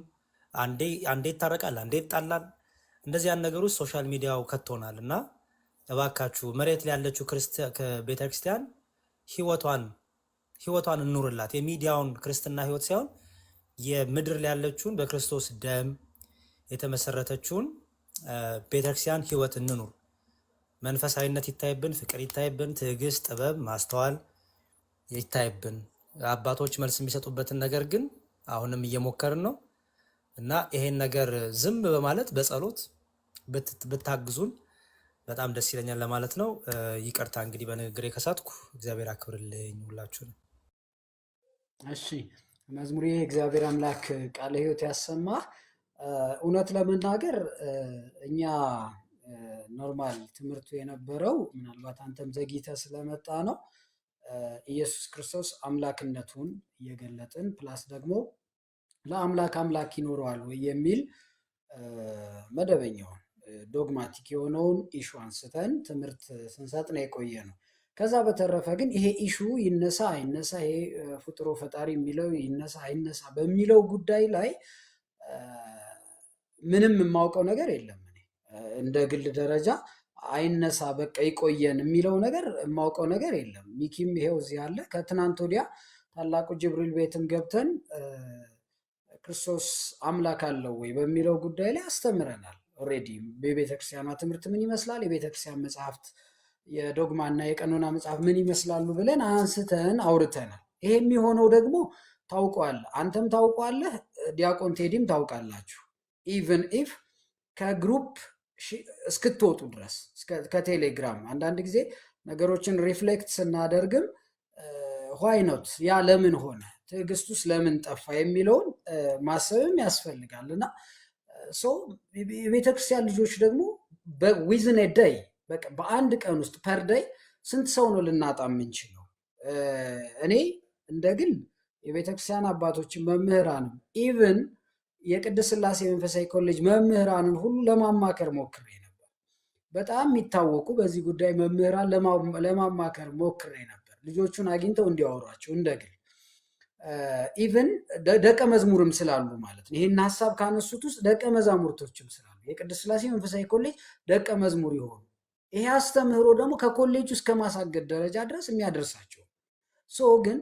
አንዴ ይታረቃል፣ አንዴ ይጣላል። እንደዚያን ነገር ውስጥ ሶሻል ሚዲያው ከቶናል እና እባካችሁ መሬት ላይ ያለችው ቤተክርስቲያን ህይወቷን እንኑርላት። የሚዲያውን ክርስትና ህይወት ሳይሆን የምድር ላይ ያለችውን በክርስቶስ ደም የተመሰረተችውን ቤተክርስቲያን ህይወት እንኑር። መንፈሳዊነት ይታይብን፣ ፍቅር ይታይብን፣ ትዕግስት፣ ጥበብ፣ ማስተዋል ይታይብን። አባቶች መልስ የሚሰጡበትን ነገር ግን አሁንም እየሞከርን ነው እና ይሄን ነገር ዝም በማለት በጸሎት ብታግዙን በጣም ደስ ይለኛል ለማለት ነው። ይቅርታ እንግዲህ በንግግሬ ከሳትኩ። እግዚአብሔር አክብርልኝ ሁላችሁንም። እሺ መዝሙሬ እግዚአብሔር አምላክ ቃለ ሕይወት ያሰማ። እውነት ለመናገር እኛ ኖርማል ትምህርቱ የነበረው ምናልባት አንተም ዘግይተህ ስለመጣ ነው ኢየሱስ ክርስቶስ አምላክነቱን እየገለጥን ፕላስ ደግሞ ለአምላክ አምላክ ይኖረዋል ወይ የሚል መደበኛውን ዶግማቲክ የሆነውን ኢሹ አንስተን ትምህርት ስንሰጥ ነው የቆየ ነው። ከዛ በተረፈ ግን ይሄ ኢሹ ይነሳ አይነሳ፣ ይሄ ፍጡሮ ፈጣሪ የሚለው ይነሳ አይነሳ በሚለው ጉዳይ ላይ ምንም የማውቀው ነገር የለም። እኔ እንደ ግል ደረጃ አይነሳ በቃ ይቆየን የሚለው ነገር የማውቀው ነገር የለም። ሚኪም ይሄው እዚህ አለ። ከትናንት ወዲያ ታላቁ ጅብሪል ቤትም ገብተን ክርስቶስ አምላክ አለው ወይ በሚለው ጉዳይ ላይ አስተምረናል። ኦልሬዲ የቤተክርስቲያኗ ትምህርት ምን ይመስላል፣ የቤተክርስቲያን መጽሐፍት የዶግማ እና የቀኖና መጽሐፍ ምን ይመስላሉ ብለን አንስተን አውርተናል። ይሄ የሚሆነው ደግሞ ታውቋል፣ አንተም ታውቋለህ፣ ዲያቆን ቴዲም ታውቃላችሁ። ኢቨን ኢፍ ከግሩፕ እስክትወጡ ድረስ ከቴሌግራም አንዳንድ ጊዜ ነገሮችን ሪፍሌክት ስናደርግም ዋይ ኖት ያ ለምን ሆነ ትዕግስቱስ ለምን ጠፋ የሚለውን ማሰብም ያስፈልጋል እና የቤተክርስቲያን ልጆች ደግሞ ዊዝን ዴይ በአንድ ቀን ውስጥ ፐር ዴይ ስንት ሰው ነው ልናጣ የምንችለው? እኔ እንደ ግል የቤተክርስቲያን አባቶችን መምህራንም ኢቭን የቅድስት ሥላሴ መንፈሳዊ ኮሌጅ መምህራንን ሁሉ ለማማከር ሞክሬ ነበር። በጣም የሚታወቁ በዚህ ጉዳይ መምህራን ለማማከር ሞክሬ ነበር፣ ልጆቹን አግኝተው እንዲያወሯቸው እንደ ግል ኢቭን ደቀ መዝሙርም ስላሉ ማለት ነው። ይህን ሀሳብ ካነሱት ውስጥ ደቀ መዛሙርቶችም ስላሉ የቅድስት ሥላሴ መንፈሳዊ ኮሌጅ ደቀ መዝሙር የሆኑ ይሄ አስተምህሮ ደግሞ ከኮሌጁ እስከ ማሳገድ ደረጃ ድረስ የሚያደርሳቸው ግን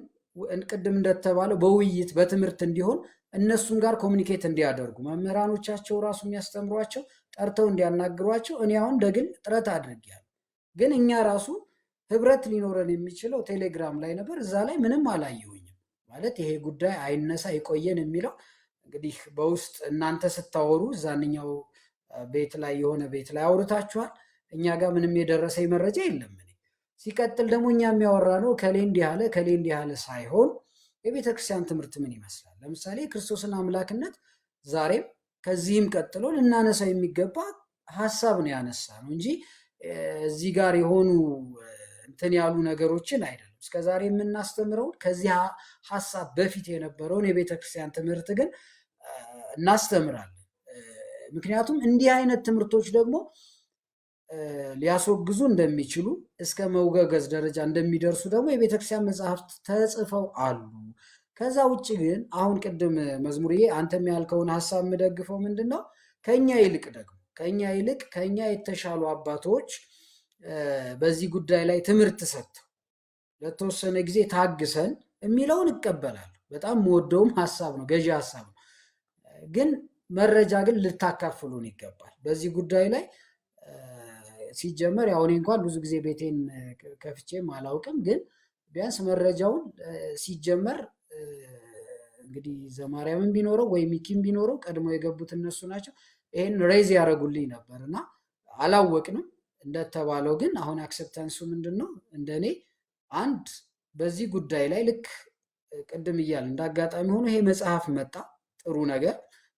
ቅድም እንደተባለው በውይይት በትምህርት እንዲሆን እነሱም ጋር ኮሚኒኬት እንዲያደርጉ መምህራኖቻቸው ራሱ የሚያስተምሯቸው ጠርተው እንዲያናግሯቸው እኔ አሁን ደግል ጥረት አድርጌያለሁ። ግን እኛ ራሱ ህብረት ሊኖረን የሚችለው ቴሌግራም ላይ ነበር። እዛ ላይ ምንም አላየሁኝም። ማለት ይሄ ጉዳይ አይነሳ ይቆየን የሚለው እንግዲህ በውስጥ እናንተ ስታወሩ እዛንኛው ቤት ላይ የሆነ ቤት ላይ አውርታችኋል። እኛ ጋር ምንም የደረሰኝ መረጃ የለም። ሲቀጥል ደግሞ እኛ የሚያወራ ነው ከሌ እንዲህ አለ ከሌ እንዲህ አለ ሳይሆን የቤተ ክርስቲያን ትምህርት ምን ይመስላል? ለምሳሌ ክርስቶስን አምላክነት ዛሬም ከዚህም ቀጥሎ ልናነሳው የሚገባ ሀሳብ ነው ያነሳ ነው እንጂ እዚህ ጋር የሆኑ እንትን ያሉ ነገሮችን አይደለም። እስከዛሬ የምናስተምረውን ከዚህ ሀሳብ በፊት የነበረውን የቤተ ክርስቲያን ትምህርት ግን እናስተምራለን። ምክንያቱም እንዲህ አይነት ትምህርቶች ደግሞ ሊያስወግዙ እንደሚችሉ እስከ መውገገዝ ደረጃ እንደሚደርሱ ደግሞ የቤተክርስቲያን መጽሐፍት ተጽፈው አሉ። ከዛ ውጭ ግን አሁን ቅድም መዝሙርዬ አንተም ያልከውን ሀሳብ የምደግፈው ምንድን ነው፣ ከኛ ይልቅ ደግሞ ከኛ የተሻሉ አባቶች በዚህ ጉዳይ ላይ ትምህርት ሰጥተው ለተወሰነ ጊዜ ታግሰን የሚለውን እቀበላለሁ። በጣም የምወደውም ሀሳብ ነው፣ ገዢ ሀሳብ ነው። ግን መረጃ ግን ልታካፍሉን ይገባል በዚህ ጉዳይ ላይ። ሲጀመር ያው እኔ እንኳን ብዙ ጊዜ ቤቴን ከፍቼም አላውቅም፣ ግን ቢያንስ መረጃውን ሲጀመር እንግዲህ ዘማርያምን ቢኖረው ወይ ሚኪም ቢኖረው ቀድሞ የገቡት እነሱ ናቸው። ይሄን ሬዝ ያደረጉልኝ ነበር እና አላወቅንም እንደተባለው። ግን አሁን አክሰፕታንሱ ምንድነው? እንደኔ አንድ በዚህ ጉዳይ ላይ ልክ ቅድም እያል እንዳጋጣሚ ሆኖ ይሄ መጽሐፍ መጣ፣ ጥሩ ነገር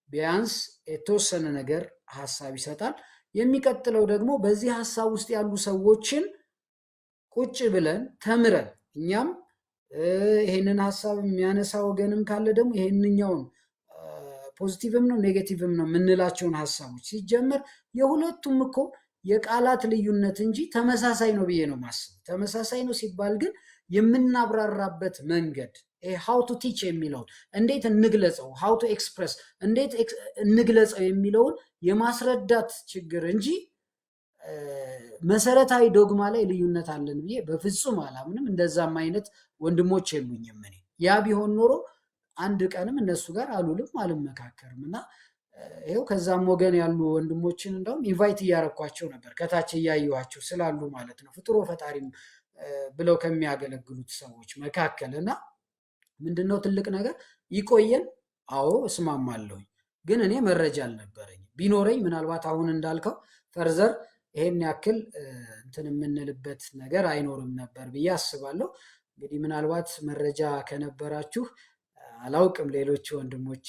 ቢያንስ የተወሰነ ነገር ሀሳብ ይሰጣል። የሚቀጥለው ደግሞ በዚህ ሀሳብ ውስጥ ያሉ ሰዎችን ቁጭ ብለን ተምረን እኛም ይሄንን ሀሳብ የሚያነሳ ወገንም ካለ ደግሞ ይሄንኛውን ፖዚቲቭም ነው ኔጌቲቭም ነው የምንላቸውን ሀሳቦች ሲጀመር የሁለቱም እኮ የቃላት ልዩነት እንጂ ተመሳሳይ ነው ብዬ ነው ማስብ። ተመሳሳይ ነው ሲባል ግን የምናብራራበት መንገድ ሃው ቱ ቲች የሚለውን እንዴት እንግለጸው፣ ሃው ቱ ኤክስፕረስ እንዴት እንግለጸው የሚለውን የማስረዳት ችግር እንጂ መሰረታዊ ዶግማ ላይ ልዩነት አለን ብዬ በፍጹም አላምንም። እንደዛም አይነት ወንድሞች የሉኝም። እኔ ያ ቢሆን ኖሮ አንድ ቀንም እነሱ ጋር አሉልም አልመካከርም። እና ይኸው ከዛም ወገን ያሉ ወንድሞችን እንደውም ኢንቫይት እያረኳቸው ነበር ከታች እያየኋቸው ስላሉ ማለት ነው ፍጡሮ ፈጣሪም ብለው ከሚያገለግሉት ሰዎች መካከል። እና ምንድነው ትልቅ ነገር ይቆየን። አዎ እስማማለሁኝ፣ ግን እኔ መረጃ አልነበረኝ። ቢኖረኝ ምናልባት አሁን እንዳልከው ፈርዘር ይሄን ያክል እንትን የምንልበት ነገር አይኖርም ነበር ብዬ አስባለሁ። እንግዲህ ምናልባት መረጃ ከነበራችሁ አላውቅም፣ ሌሎች ወንድሞች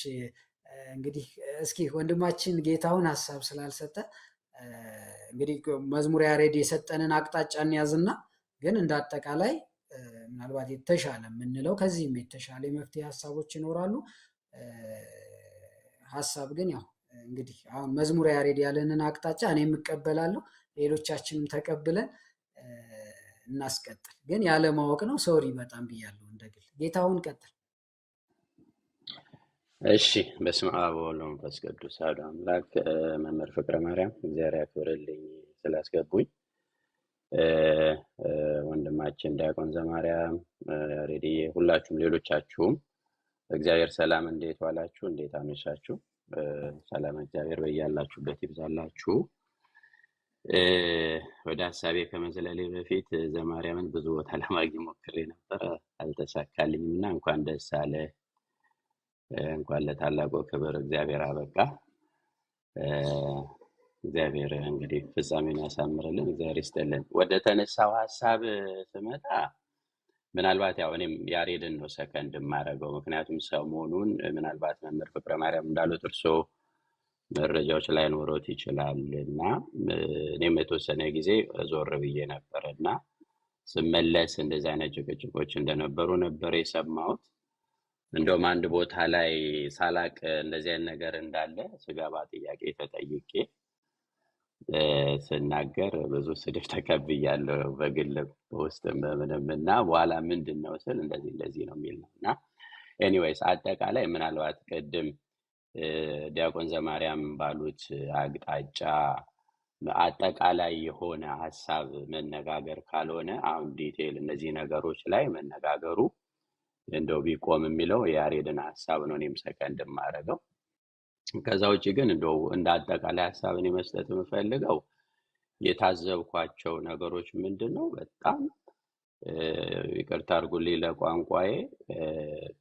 እንግዲህ እስኪ ወንድማችን ጌታውን ሀሳብ ስላልሰጠ እንግዲህ መዝሙር ያሬድ የሰጠንን አቅጣጫ እንያዝና ግን እንዳጠቃላይ ምናልባት የተሻለ የምንለው ከዚህም የተሻለ የመፍትሄ ሀሳቦች ይኖራሉ። ሀሳብ ግን ያው እንግዲህ አሁን መዝሙር ያሬድ ያለንን አቅጣጫ እኔ የምቀበላለሁ፣ ሌሎቻችንም ተቀብለን እናስቀጥል። ግን ያለማወቅ ነው። ሶሪ በጣም ብያለሁ። እንደግል ጌታውን ቀጥል። እሺ፣ በስመ አብ ወወልድ ወመንፈስ ቅዱስ አሐዱ አምላክ። መምህር ፍቅረ ማርያም እግዚአብሔር ያክብርልኝ ስላስገቡኝ። ወንድማችን ዲያቆን ዘማርያም ሬዲዬ፣ ሁላችሁም ሌሎቻችሁም እግዚአብሔር ሰላም፣ እንዴት ዋላችሁ? እንዴት አመሻችሁ? ሰላም እግዚአብሔር በያላችሁበት ይብዛላችሁ። ወደ ሀሳቤ ከመዝለሌ በፊት ዘማርያምን ብዙ ቦታ ለማግኘት ሞክሬ ነበር፣ አልተሳካልኝም እና እንኳን ደስ አለ፣ እንኳን ለታላቁ ክብር እግዚአብሔር አበቃ። እግዚአብሔር እንግዲህ ፍጻሜን ያሳምርልን፣ እግዚአብሔር ይስጥልን። ወደ ተነሳው ሀሳብ ስመጣ ምናልባት ያው እኔም ያሬድን ነው ሰከንድ የማደርገው፣ ምክንያቱም ሰሞኑን ምናልባት መምህር ፍቅረ ማርያም እንዳሉት እርሶ መረጃዎች ላይ ኖሮት ይችላል እና እኔም የተወሰነ ጊዜ ዞር ብዬ ነበር እና ስመለስ እንደዚህ አይነት ጭቅጭቆች እንደነበሩ ነበር የሰማሁት። እንደውም አንድ ቦታ ላይ ሳላቅ እንደዚህ አይነት ነገር እንዳለ ስገባ ጥያቄ ተጠይቄ ስናገር ብዙ ስድብ ተቀብያለሁ፣ በግል በውስጥ በምንም እና በኋላ ምንድን ነው ስል እንደዚህ ነው የሚል ነው እና ኤኒዌይስ አጠቃላይ ምናልባት ቅድም ዲያቆን ዘማርያም ባሉት አቅጣጫ አጠቃላይ የሆነ ሀሳብ መነጋገር ካልሆነ አሁን ዲቴይል እነዚህ ነገሮች ላይ መነጋገሩ እንደው ቢቆም የሚለው የያሬድን ሀሳብ ነው እኔም ሰከንድ የማደርገው። ከዛ ውጭ ግን እንደው እንደ አጠቃላይ ሀሳብን መስጠት የምፈልገው የታዘብኳቸው ነገሮች ምንድን ነው፣ በጣም ይቅርታ አድርጉልኝ ለቋንቋዬ፣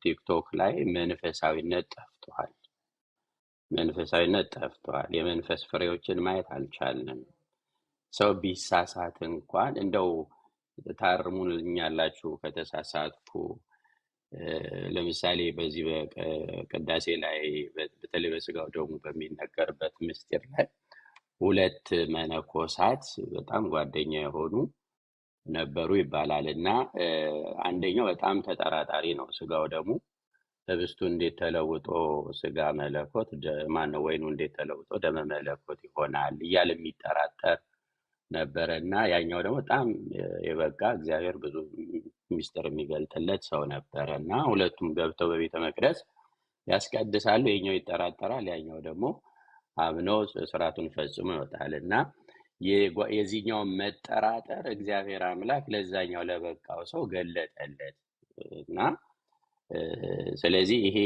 ቲክቶክ ላይ መንፈሳዊነት ጠፍቷል። መንፈሳዊነት ጠፍቷል። የመንፈስ ፍሬዎችን ማየት አልቻልንም። ሰው ቢሳሳት እንኳን እንደው ታርሙልኛላችሁ ከተሳሳትኩ። ለምሳሌ በዚህ በቅዳሴ ላይ በተለይ በስጋው ደግሞ በሚነገርበት ምስጢር ላይ 2 መነኮሳት በጣም ጓደኛ የሆኑ ነበሩ ይባላል እና አንደኛው በጣም ተጠራጣሪ ነው። ስጋው ደግሞ ህብስቱ እንዴት ተለውጦ ስጋ መለኮት ማነው ወይኑ እንዴት ተለውጦ ደመ መለኮት ይሆናል እያለ የሚጠራጠር ነበረ እና ያኛው ደግሞ በጣም የበጋ እግዚአብሔር ብዙ ሚስጥር የሚገልጥለት ሰው ነበረ እና ሁለቱም ገብተው በቤተ መቅደስ ያስቀድሳሉ። የኛው ይጠራጠራል፣ ያኛው ደግሞ አምኖ ስርዓቱን ፈጽሞ ይወጣል እና የዚህኛው መጠራጠር እግዚአብሔር አምላክ ለዛኛው ለበቃው ሰው ገለጠለት እና ስለዚህ ይሄ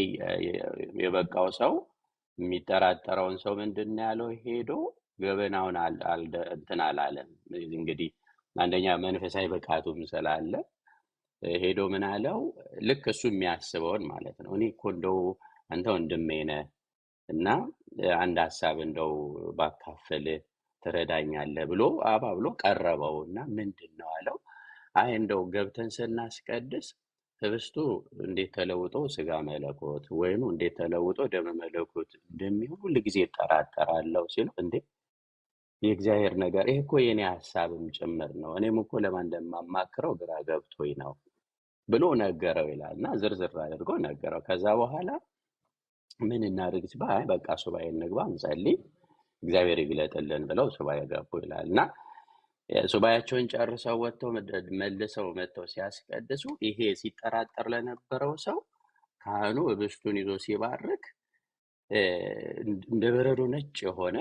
የበቃው ሰው የሚጠራጠረውን ሰው ምንድን ነው ያለው? ሄዶ ገበናውን እንትን አላለም። እንግዲህ አንደኛ መንፈሳዊ ብቃቱም ስላለ ሄዶ ምን አለው? ልክ እሱ የሚያስበውን ማለት ነው። እኔ እኮ እንደው አንተ ወንድሜ ነህ እና አንድ ሀሳብ እንደው ባካፍል ትረዳኛለህ ብሎ አባብሎ ቀረበው እና ምንድን ነው አለው? አይ እንደው ገብተን ስናስቀድስ ህብስቱ እንዴት ተለውጦ ስጋ መለኮት ወይኑ እንዴት ተለውጦ ደመ መለኮት እንደሚሆን ሁል ጊዜ እጠራጠራለሁ ሲለው፣ እንዴ የእግዚአብሔር ነገር ይሄ እኮ የኔ ሀሳብም ጭምር ነው፣ እኔም እኮ ለማን እንደማማክረው ግራ ገብቶኝ ነው ብሎ ነገረው ይላል እና ዝርዝር አድርጎ ነገረው። ከዛ በኋላ ምን እናድርግ ሲባል በቃ ሱባኤ እንግባ እንጸልይ እግዚአብሔር ይግለጥልን ብለው ሱባኤ ገቡ ይላል እና ሱባኤያቸውን ጨርሰው ወጥተው መልሰው መጥተው ሲያስቀድሱ ይሄ ሲጠራጠር ለነበረው ሰው ካህኑ ህብስቱን ይዞ ሲባርክ እንደ በረዶ ነጭ የሆነ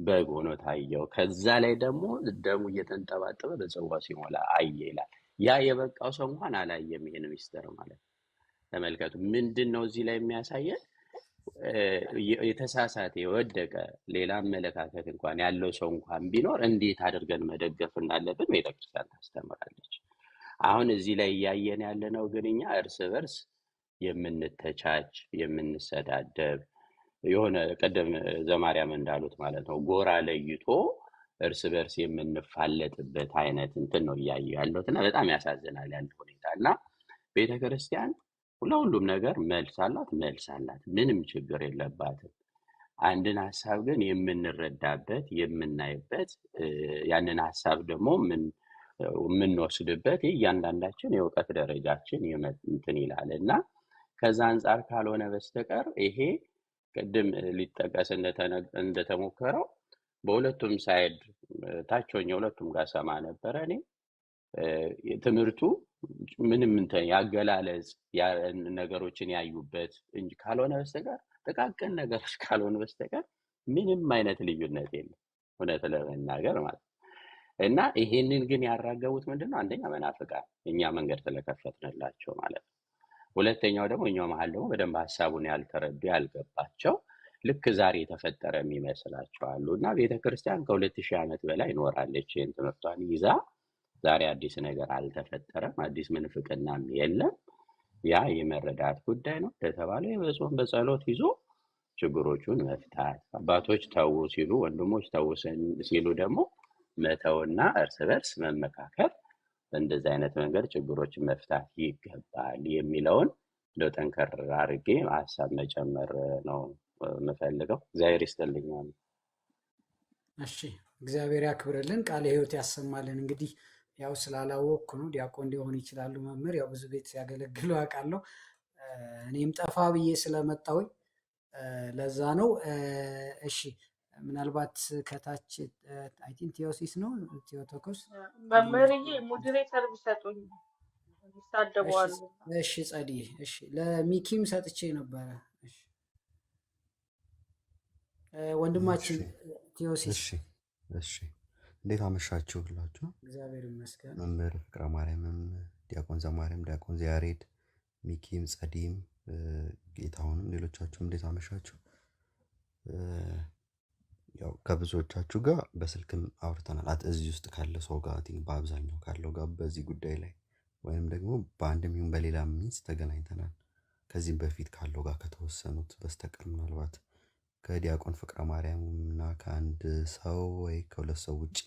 በግ ሆኖ ታየው። ከዛ ላይ ደግሞ ደሙ እየተንጠባጠበ በጽዋ ሲሞላ አየ ይላል። ያ የበቃው ሰው እንኳን አላየም ይሄን ሚስጥር ማለት ነው። ተመልከቱ። ምንድን ነው እዚህ ላይ የሚያሳየን? የተሳሳተ የወደቀ ሌላ አመለካከት እንኳን ያለው ሰው እንኳን ቢኖር እንዴት አድርገን መደገፍ እንዳለብን ቤተክርስቲያን ታስተምራለች። አሁን እዚህ ላይ እያየን ያለነው ግን እኛ እርስ በርስ የምንተቻች የምንሰዳደብ የሆነ ቀደም ዘማርያም እንዳሉት ማለት ነው ጎራ ለይቶ እርስ በርስ የምንፋለጥበት አይነት እንትን ነው እያየ ያለሁት እና በጣም ያሳዝናል ያለው ሁኔታ እና ቤተክርስቲያን ለሁሉም ነገር መልስ አላት፣ ምንም ችግር የለባትም። አንድን ሀሳብ ግን የምንረዳበት የምናይበት ያንን ሀሳብ ደግሞ የምንወስድበት እያንዳንዳችን የእውቀት ደረጃችን እንትን ይላል እና ከዛ አንጻር ካልሆነ በስተቀር ይሄ ቅድም ሊጠቀስ እንደተሞከረው በሁለቱም ሳይድ ታችኛ ሁለቱም ጋር ሰማ ነበረ እኔ ትምህርቱ ምንም እንትን ያገላለጽ ነገሮችን ያዩበት እንጂ ካልሆነ በስተቀር ጥቃቅን ነገሮች ካልሆነ በስተቀር ምንም አይነት ልዩነት የለም እውነት ለመናገር ማለት እና ይሄንን ግን ያራገቡት ምንድነው? አንደኛ መናፍቃን እኛ መንገድ ስለከፈትንላቸው ማለት ነው። ሁለተኛው ደግሞ እኛው መሀል ደግሞ በደንብ ሀሳቡን ያልተረዱ ያልገባቸው ልክ ዛሬ የተፈጠረ የሚመስላቸው አሉ እና ቤተክርስቲያን ከ2000 ዓመት በላይ ኖራለች ይህን ትምህርቷን ይዛ። ዛሬ አዲስ ነገር አልተፈጠረም፣ አዲስ ምንፍቅናም የለም። ያ የመረዳት ጉዳይ ነው። እንደተባለ በጾም በጸሎት ይዞ ችግሮቹን መፍታት፣ አባቶች ተው ሲሉ ወንድሞች ተው ሲሉ ደግሞ መተውና እርስ በርስ መመካከር፣ በእንደዚህ አይነት መንገድ ችግሮችን መፍታት ይገባል የሚለውን ጠንከር አድርጌ ሀሳብ መጨመር ነው የምፈልገው። እግዚአብሔር ይስጥልኝ። እሺ፣ እግዚአብሔር ያክብርልን፣ ቃለ ሕይወት ያሰማልን። እንግዲህ ያው ስላላወቅኩ ነው ዲያቆን ሊሆኑ ይችላሉ መምህር፣ ያው ብዙ ቤት ሲያገለግሉ አውቃለሁ። እኔም ጠፋ ብዬ ስለመጣሁኝ ለዛ ነው። እሺ፣ ምናልባት ከታች አይ ቲንክ ቴዎሲስ ነው ቴዎቶኮስ መምህርዬ ሞዴሬተር ቢሰጡኝ ይሳደባሉ። እሺ ጸዲ፣ እሺ ለሚኪም ሰጥቼ ነበረ። እሺ ወንድማችን ቴዎሲስ። እሺ እንዴት አመሻችሁ ሁላችሁ? እግዚአብሔር ይመስገን። መምህር ፍቅረ ማርያምም፣ ዲያቆን ዘማርያም፣ ዲያቆን ዘያሬድ፣ ሚኪም፣ ጸዲም፣ ጌታሁንም ሌሎቻችሁም እንዴት አመሻችሁ? ያው ከብዙዎቻችሁ ጋር በስልክም አውርተናል። እዚህ ውስጥ ካለ ሰው ጋር በአብዛኛው ካለው ጋር በዚህ ጉዳይ ላይ ወይም ደግሞ በአንድም ይሁን በሌላ ሚንስ ተገናኝተናል። ከዚህም በፊት ካለው ጋር ከተወሰኑት በስተቀር ምናልባት ከዲያቆን ፍቅረ ማርያም እና ከአንድ ሰው ወይ ከሁለት ሰው ውጭ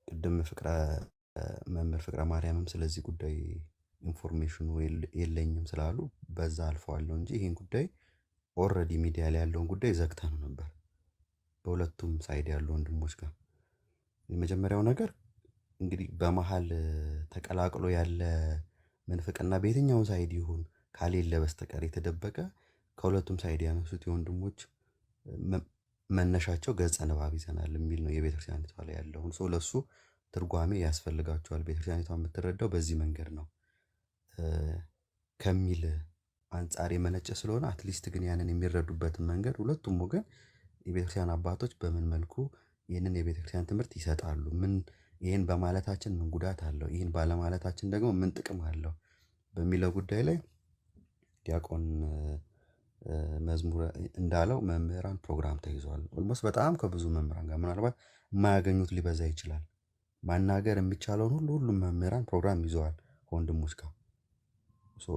ቅድም መምህር ፍቅረ ማርያምም ስለዚህ ጉዳይ ኢንፎርሜሽኑ የለኝም ስላሉ በዛ አልፈዋለሁ እንጂ ይህን ጉዳይ ኦልሬዲ ሚዲያ ላይ ያለውን ጉዳይ ዘግተን ነበር በሁለቱም ሳይድ ያሉ ወንድሞች ጋር። የመጀመሪያው ነገር እንግዲህ በመሀል ተቀላቅሎ ያለ መንፍቅና በየትኛው ሳይድ ይሁን ካሌለ በስተቀር የተደበቀ ከሁለቱም ሳይድ ያነሱት የወንድሞች መነሻቸው ገጸ ንባብ ይዘናል የሚል ነው የቤተክርስቲያኒቷ ላይ ያለውን ሰው ለሱ ትርጓሜ ያስፈልጋቸዋል። ቤተክርስቲያኒቷ የምትረዳው በዚህ መንገድ ነው ከሚል አንጻር የመነጨ ስለሆነ አትሊስት ግን ያንን የሚረዱበትን መንገድ ሁለቱም ወገን የቤተክርስቲያን አባቶች በምን መልኩ ይህንን የቤተክርስቲያን ትምህርት ይሰጣሉ፣ ምን ይህን በማለታችን ምን ጉዳት አለው፣ ይህን ባለማለታችን ደግሞ ምን ጥቅም አለው በሚለው ጉዳይ ላይ ዲያቆን መዝሙር እንዳለው መምህራን ፕሮግራም ተይዟል። ኦልሞስት በጣም ከብዙ መምህራን ጋር ምናልባት የማያገኙት ሊበዛ ይችላል። ማናገር የሚቻለውን ሁሉም መምህራን ፕሮግራም ይዘዋል ከወንድሞች ጋር።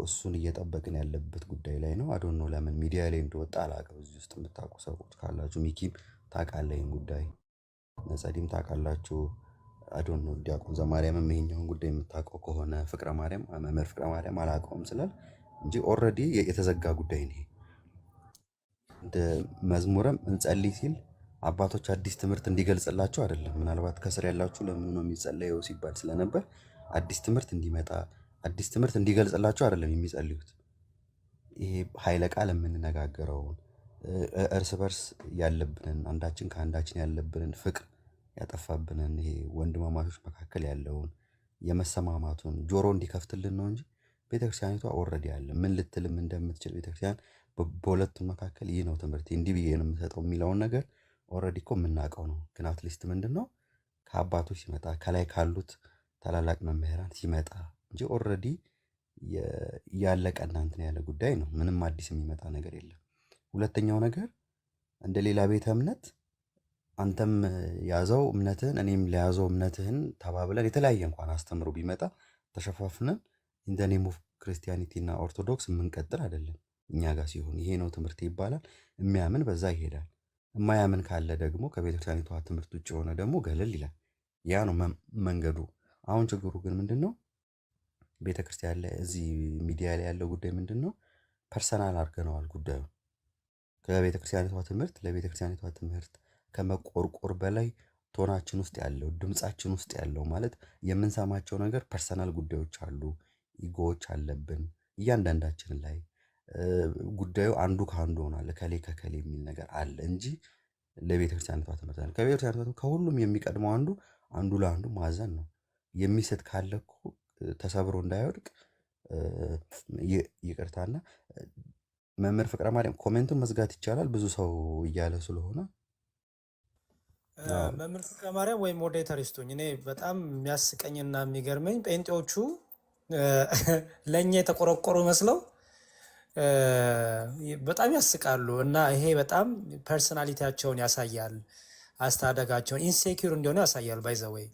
እሱን እየጠበቅን ያለበት ጉዳይ ላይ ነው። አዶን ነው ለምን ሚዲያ ላይ እንደወጣ አላውቅም። እዚህ ውስጥ የምታውቁ ሰዎች ካላችሁ ሚኪም ታውቃለህ ይህን ጉዳይ፣ ነጸዲም ታውቃላችሁ። አዶን ነው ዲያቆን ዘማርያምም ይሄኛውን ጉዳይ የምታውቀው ከሆነ ፍቅረ ማርያም መምህር ፍቅረ ማርያም አላውቀውም ስላል እንጂ ኦልሬዲ የተዘጋ ጉዳይ ነው። እንደ መዝሙርም እንጸልይ ሲል አባቶች አዲስ ትምህርት እንዲገልጽላቸው አይደለም። ምናልባት ከስር ያላችሁ ለምን ነው የሚጸለየው ሲባል ስለነበር አዲስ ትምህርት እንዲመጣ አዲስ ትምህርት እንዲገልጽላቸው አይደለም የሚጸልዩት። ይሄ ኃይለ ቃል የምንነጋገረውን እርስ በርስ ያለብንን አንዳችን ከአንዳችን ያለብንን ፍቅር ያጠፋብንን ይሄ ወንድማማቾች መካከል ያለውን የመሰማማቱን ጆሮ እንዲከፍትልን ነው እንጂ ቤተክርስቲያኒቷ ኦልሬዲ አለ ምን ልትልም እንደምትችል ቤተክርስቲያን በሁለቱም መካከል ይህ ነው ትምህርት እንዲህ ብዬ ነው የምሰጠው የሚለውን ነገር ኦልሬዲ እኮ የምናውቀው ነው። ግን አትሊስት ምንድን ነው ከአባቶች ሲመጣ ከላይ ካሉት ታላላቅ መምህራን ሲመጣ እንጂ ኦልሬዲ ያለቀ እናንትን ያለ ጉዳይ ነው። ምንም አዲስ የሚመጣ ነገር የለም። ሁለተኛው ነገር እንደ ሌላ ቤተ እምነት አንተም ያዘው እምነትህን እኔም ለያዘው እምነትህን ተባብለን የተለያየ እንኳን አስተምሮ ቢመጣ ተሸፋፍነን ኢን ዘ ኔም ኦፍ ክርስቲያኒቲ እና ኦርቶዶክስ የምንቀጥል አይደለም። እኛ ጋር ሲሆን ይሄ ነው ትምህርት ይባላል። የሚያምን በዛ ይሄዳል። የማያምን ካለ ደግሞ ከቤተክርስቲያኒቷ ትምህርት ውጭ የሆነ ደግሞ ገለል ይላል። ያ ነው መንገዱ። አሁን ችግሩ ግን ምንድን ነው? ቤተክርስቲያን ላይ እዚህ ሚዲያ ላይ ያለው ጉዳይ ምንድን ነው? ፐርሰናል አድርገነዋል ጉዳዩ። ከቤተክርስቲያኒቷ ትምህርት ለቤተክርስቲያኒቷ ትምህርት ከመቆርቆር በላይ ቶናችን ውስጥ ያለው ድምፃችን ውስጥ ያለው ማለት የምንሰማቸው ነገር ፐርሰናል ጉዳዮች አሉ። ኢጎዎች አለብን እያንዳንዳችን ላይ ጉዳዩ አንዱ ከአንዱ ሆኗል። ከሌ ከከሌ የሚል ነገር አለ እንጂ ለቤተክርስቲያኒቷ ትምህርት አለ። ከቤተክርስቲያኒቷ ከሁሉም የሚቀድመው አንዱ ለአንዱ ማዘን ነው። የሚስት ካለ እኮ ተሰብሮ እንዳይወድቅ ይቅርታና መምህር ፍቅረ ማርያም ኮሜንቱን መዝጋት ይቻላል ብዙ ሰው እያለ ስለሆነ መምህር ፍቅረ ማርያም ወይም ሞዴሬተር ይስጡኝ። እኔ በጣም የሚያስቀኝና የሚገርመኝ ጴንጤዎቹ ለእኛ የተቆረቆሩ መስለው በጣም ያስቃሉ። እና ይሄ በጣም ፐርሶናሊቲያቸውን ያሳያል፣ አስተዳደጋቸውን ኢንሴኪር እንዲሆኑ ያሳያል። ባይዘወይ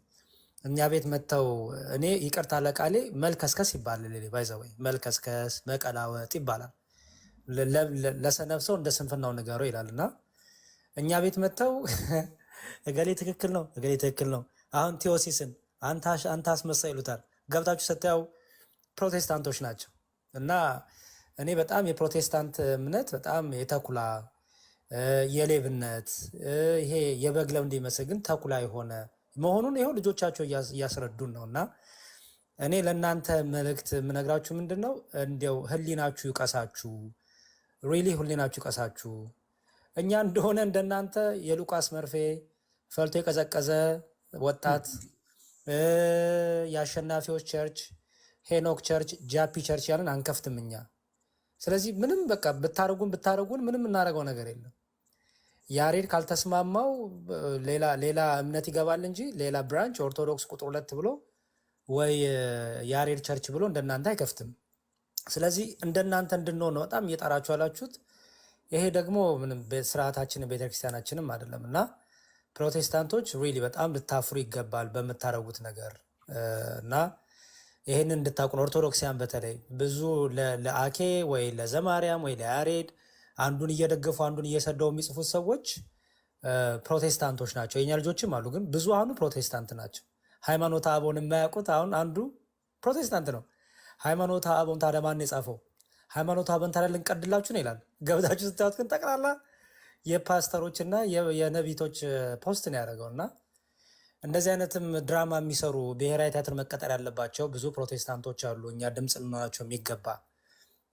እኛ ቤት መጥተው እኔ ይቅርታ ለቃሌ መልከስከስ ይባላል። ባይዘወይ መልከስከስ መቀላወጥ ይባላል። ለሰነፍ ሰው እንደ ስንፍናው ንገረው ይላል። እና እኛ ቤት መጥተው እገሌ ትክክል ነው፣ እገሌ ትክክል ነው። አሁን ቴዎሲስን አንተ አስመሳ ይሉታል። ገብታችሁ ስታዩ ፕሮቴስታንቶች ናቸው። እና እኔ በጣም የፕሮቴስታንት እምነት በጣም የተኩላ የሌብነት ይሄ የበግ ለምድ ይመስል ግን ተኩላ የሆነ መሆኑን ይኸው ልጆቻቸው እያስረዱን ነው። እና እኔ ለእናንተ መልእክት የምነግራችሁ ምንድን ነው፣ እንዲያው ህሊናችሁ ይውቀሳችሁ፣ ሪሊ ህሊናችሁ ይውቀሳችሁ። እኛ እንደሆነ እንደናንተ የሉቃስ መርፌ ፈልቶ የቀዘቀዘ ወጣት የአሸናፊዎች ቸርች፣ ሄኖክ ቸርች፣ ጃፒ ቸርች ያለን አንከፍትም እኛ። ስለዚህ ምንም በቃ ብታረጉን ምንም እናደርገው ነገር የለም። ያሬድ ካልተስማማው ሌላ እምነት ይገባል እንጂ ሌላ ብራንች ኦርቶዶክስ ቁጥር 2 ብሎ ወይ ያሬድ ቸርች ብሎ እንደናንተ አይከፍትም። ስለዚህ እንደናንተ እንድንሆን ነው በጣም እየጠራችሁ ያላችሁት። ይሄ ደግሞ ምንም ስርዓታችንም ቤተክርስቲያናችንም አይደለም እና ፕሮቴስታንቶች ሪሊ በጣም ልታፍሩ ይገባል በምታደርጉት ነገር እና ይህንን እንድታውቁ ነው። ኦርቶዶክሲያን በተለይ ብዙ ለአኬ ወይ ለዘማርያም ወይ ለያሬድ አንዱን እየደገፉ አንዱን እየሰደው የሚጽፉት ሰዎች ፕሮቴስታንቶች ናቸው። የኛ ልጆችም አሉ፣ ግን ብዙሃኑ ፕሮቴስታንት ናቸው። ሃይማኖተ አበውን የማያውቁት አሁን አንዱ ፕሮቴስታንት ነው። ሃይማኖተ አበውን ታዲያ ማን የጻፈው? ሃይማኖተ አበውን ታዲያ ልንቀድላችሁ ነው ይላል። ገብታችሁ ስታዩት ግን ጠቅላላ የፓስተሮችና የነቢቶች ፖስት ነው ያደረገው እና እንደዚህ አይነትም ድራማ የሚሰሩ ብሔራዊ ቲያትር መቀጠር ያለባቸው ብዙ ፕሮቴስታንቶች አሉ። እኛ ድምፅ ልንሆናቸው የሚገባ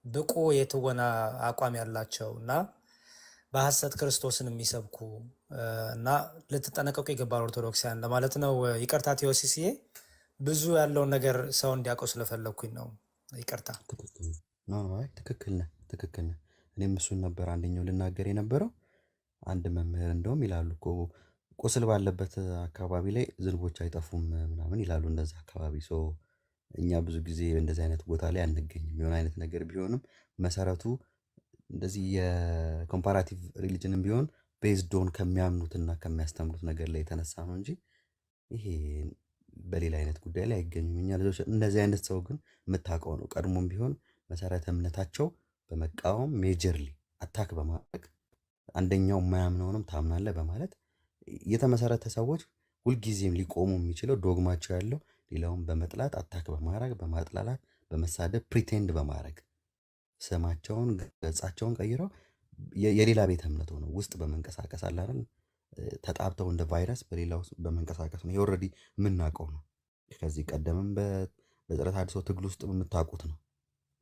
ብቁ የትወና አቋም ያላቸው እና በሐሰት ክርስቶስን የሚሰብኩ እና ልትጠነቀቁ ይገባል ኦርቶዶክሲያን ለማለት ነው። ይቅርታ ቴዎሲስዬ፣ ብዙ ያለውን ነገር ሰው እንዲያውቀው ስለፈለግኩኝ ነው። ይቅርታ። ትክክል ነህ፣ ትክክል ነህ። እኔም እሱን ነበር አንደኛው ልናገር የነበረው። አንድ መምህር እንደውም ይላሉ እኮ ቁስል ባለበት አካባቢ ላይ ዝንቦች አይጠፉም ምናምን ይላሉ። እንደዛ አካባቢ እኛ ብዙ ጊዜ እንደዚህ አይነት ቦታ ላይ አንገኝም። የሆነ አይነት ነገር ቢሆንም መሰረቱ እንደዚህ የኮምፓራቲቭ ሪሊጅንም ቢሆን ቤዝዶን ከሚያምኑትና ከሚያስተምሩት ነገር ላይ የተነሳ ነው እንጂ ይሄ በሌላ አይነት ጉዳይ ላይ አይገኙም። እኛ ልጆች እንደዚህ አይነት ሰው ግን የምታውቀው ነው። ቀድሞም ቢሆን መሰረተ እምነታቸው በመቃወም ሜጀርሊ አታክ በማድረግ አንደኛው የማያምነውንም ታምናለህ በማለት የተመሰረተ ሰዎች ሁልጊዜም ሊቆሙ የሚችለው ዶግማቸው ያለው ሌላውን በመጥላት አታክ በማድረግ በማጥላላት በመሳደብ ፕሪቴንድ በማድረግ ስማቸውን ገጻቸውን ቀይረው የሌላ ቤተ እምነት ሆነው ውስጥ በመንቀሳቀስ አለ አይደል ተጣብተው እንደ ቫይረስ በሌላው በመንቀሳቀስ ነው። ኦልሬዲ የምናውቀው ነው። ከዚህ ቀደምም በጥረት አድሶ ትግል ውስጥ የምታውቁት ነው።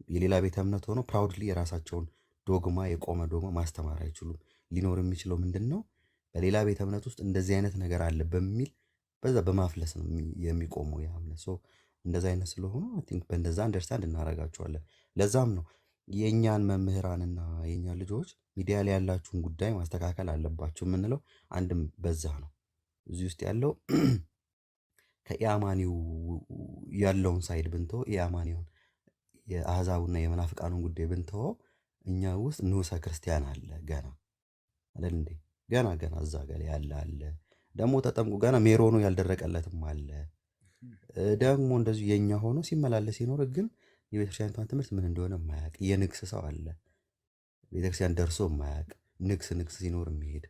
የሌላ ቤተ እምነት ሆነው ፕራውድሊ የራሳቸውን ዶግማ የቆመ ዶግማ ማስተማር አይችሉም። ሊኖር የሚችለው ምንድን ነው? በሌላ ቤተ እምነት ውስጥ እንደዚህ አይነት ነገር አለ በሚል በዛ በማፍለስ ነው የሚቆመው ያ እምነት። እንደዛ አይነት ስለሆኑ አይ ቲንክ በእንደዛ አንደርስታንድ እናደርጋቸዋለን። ለዛም ነው የእኛን መምህራንና የእኛን ልጆች ሚዲያ ላይ ያላችሁን ጉዳይ ማስተካከል አለባችሁ የምንለው። አንድም በዛ ነው። እዚህ ውስጥ ያለው ከኢአማኒው ያለውን ሳይድ ብንተው ኢአማኒውን የአህዛቡና የመናፍቃኑን ጉዳይ ብንተው እኛ ውስጥ ንዑሰ ክርስቲያን አለ ገና አይደል እንዴ? ገና እዛ ጋር ያለ አለ። ደግሞ ተጠምቁ ገና ሜሮኑ ያልደረቀለትም አለ። ደግሞ እንደዚሁ የኛ ሆኖ ሲመላለስ ይኖር ግን የቤተክርስቲያኒቷን ትምህርት ምን እንደሆነ የማያውቅ የንግስ ሰው አለ። ቤተክርስቲያን ደርሶ የማያውቅ ንግስ ሲኖር የሚሄድ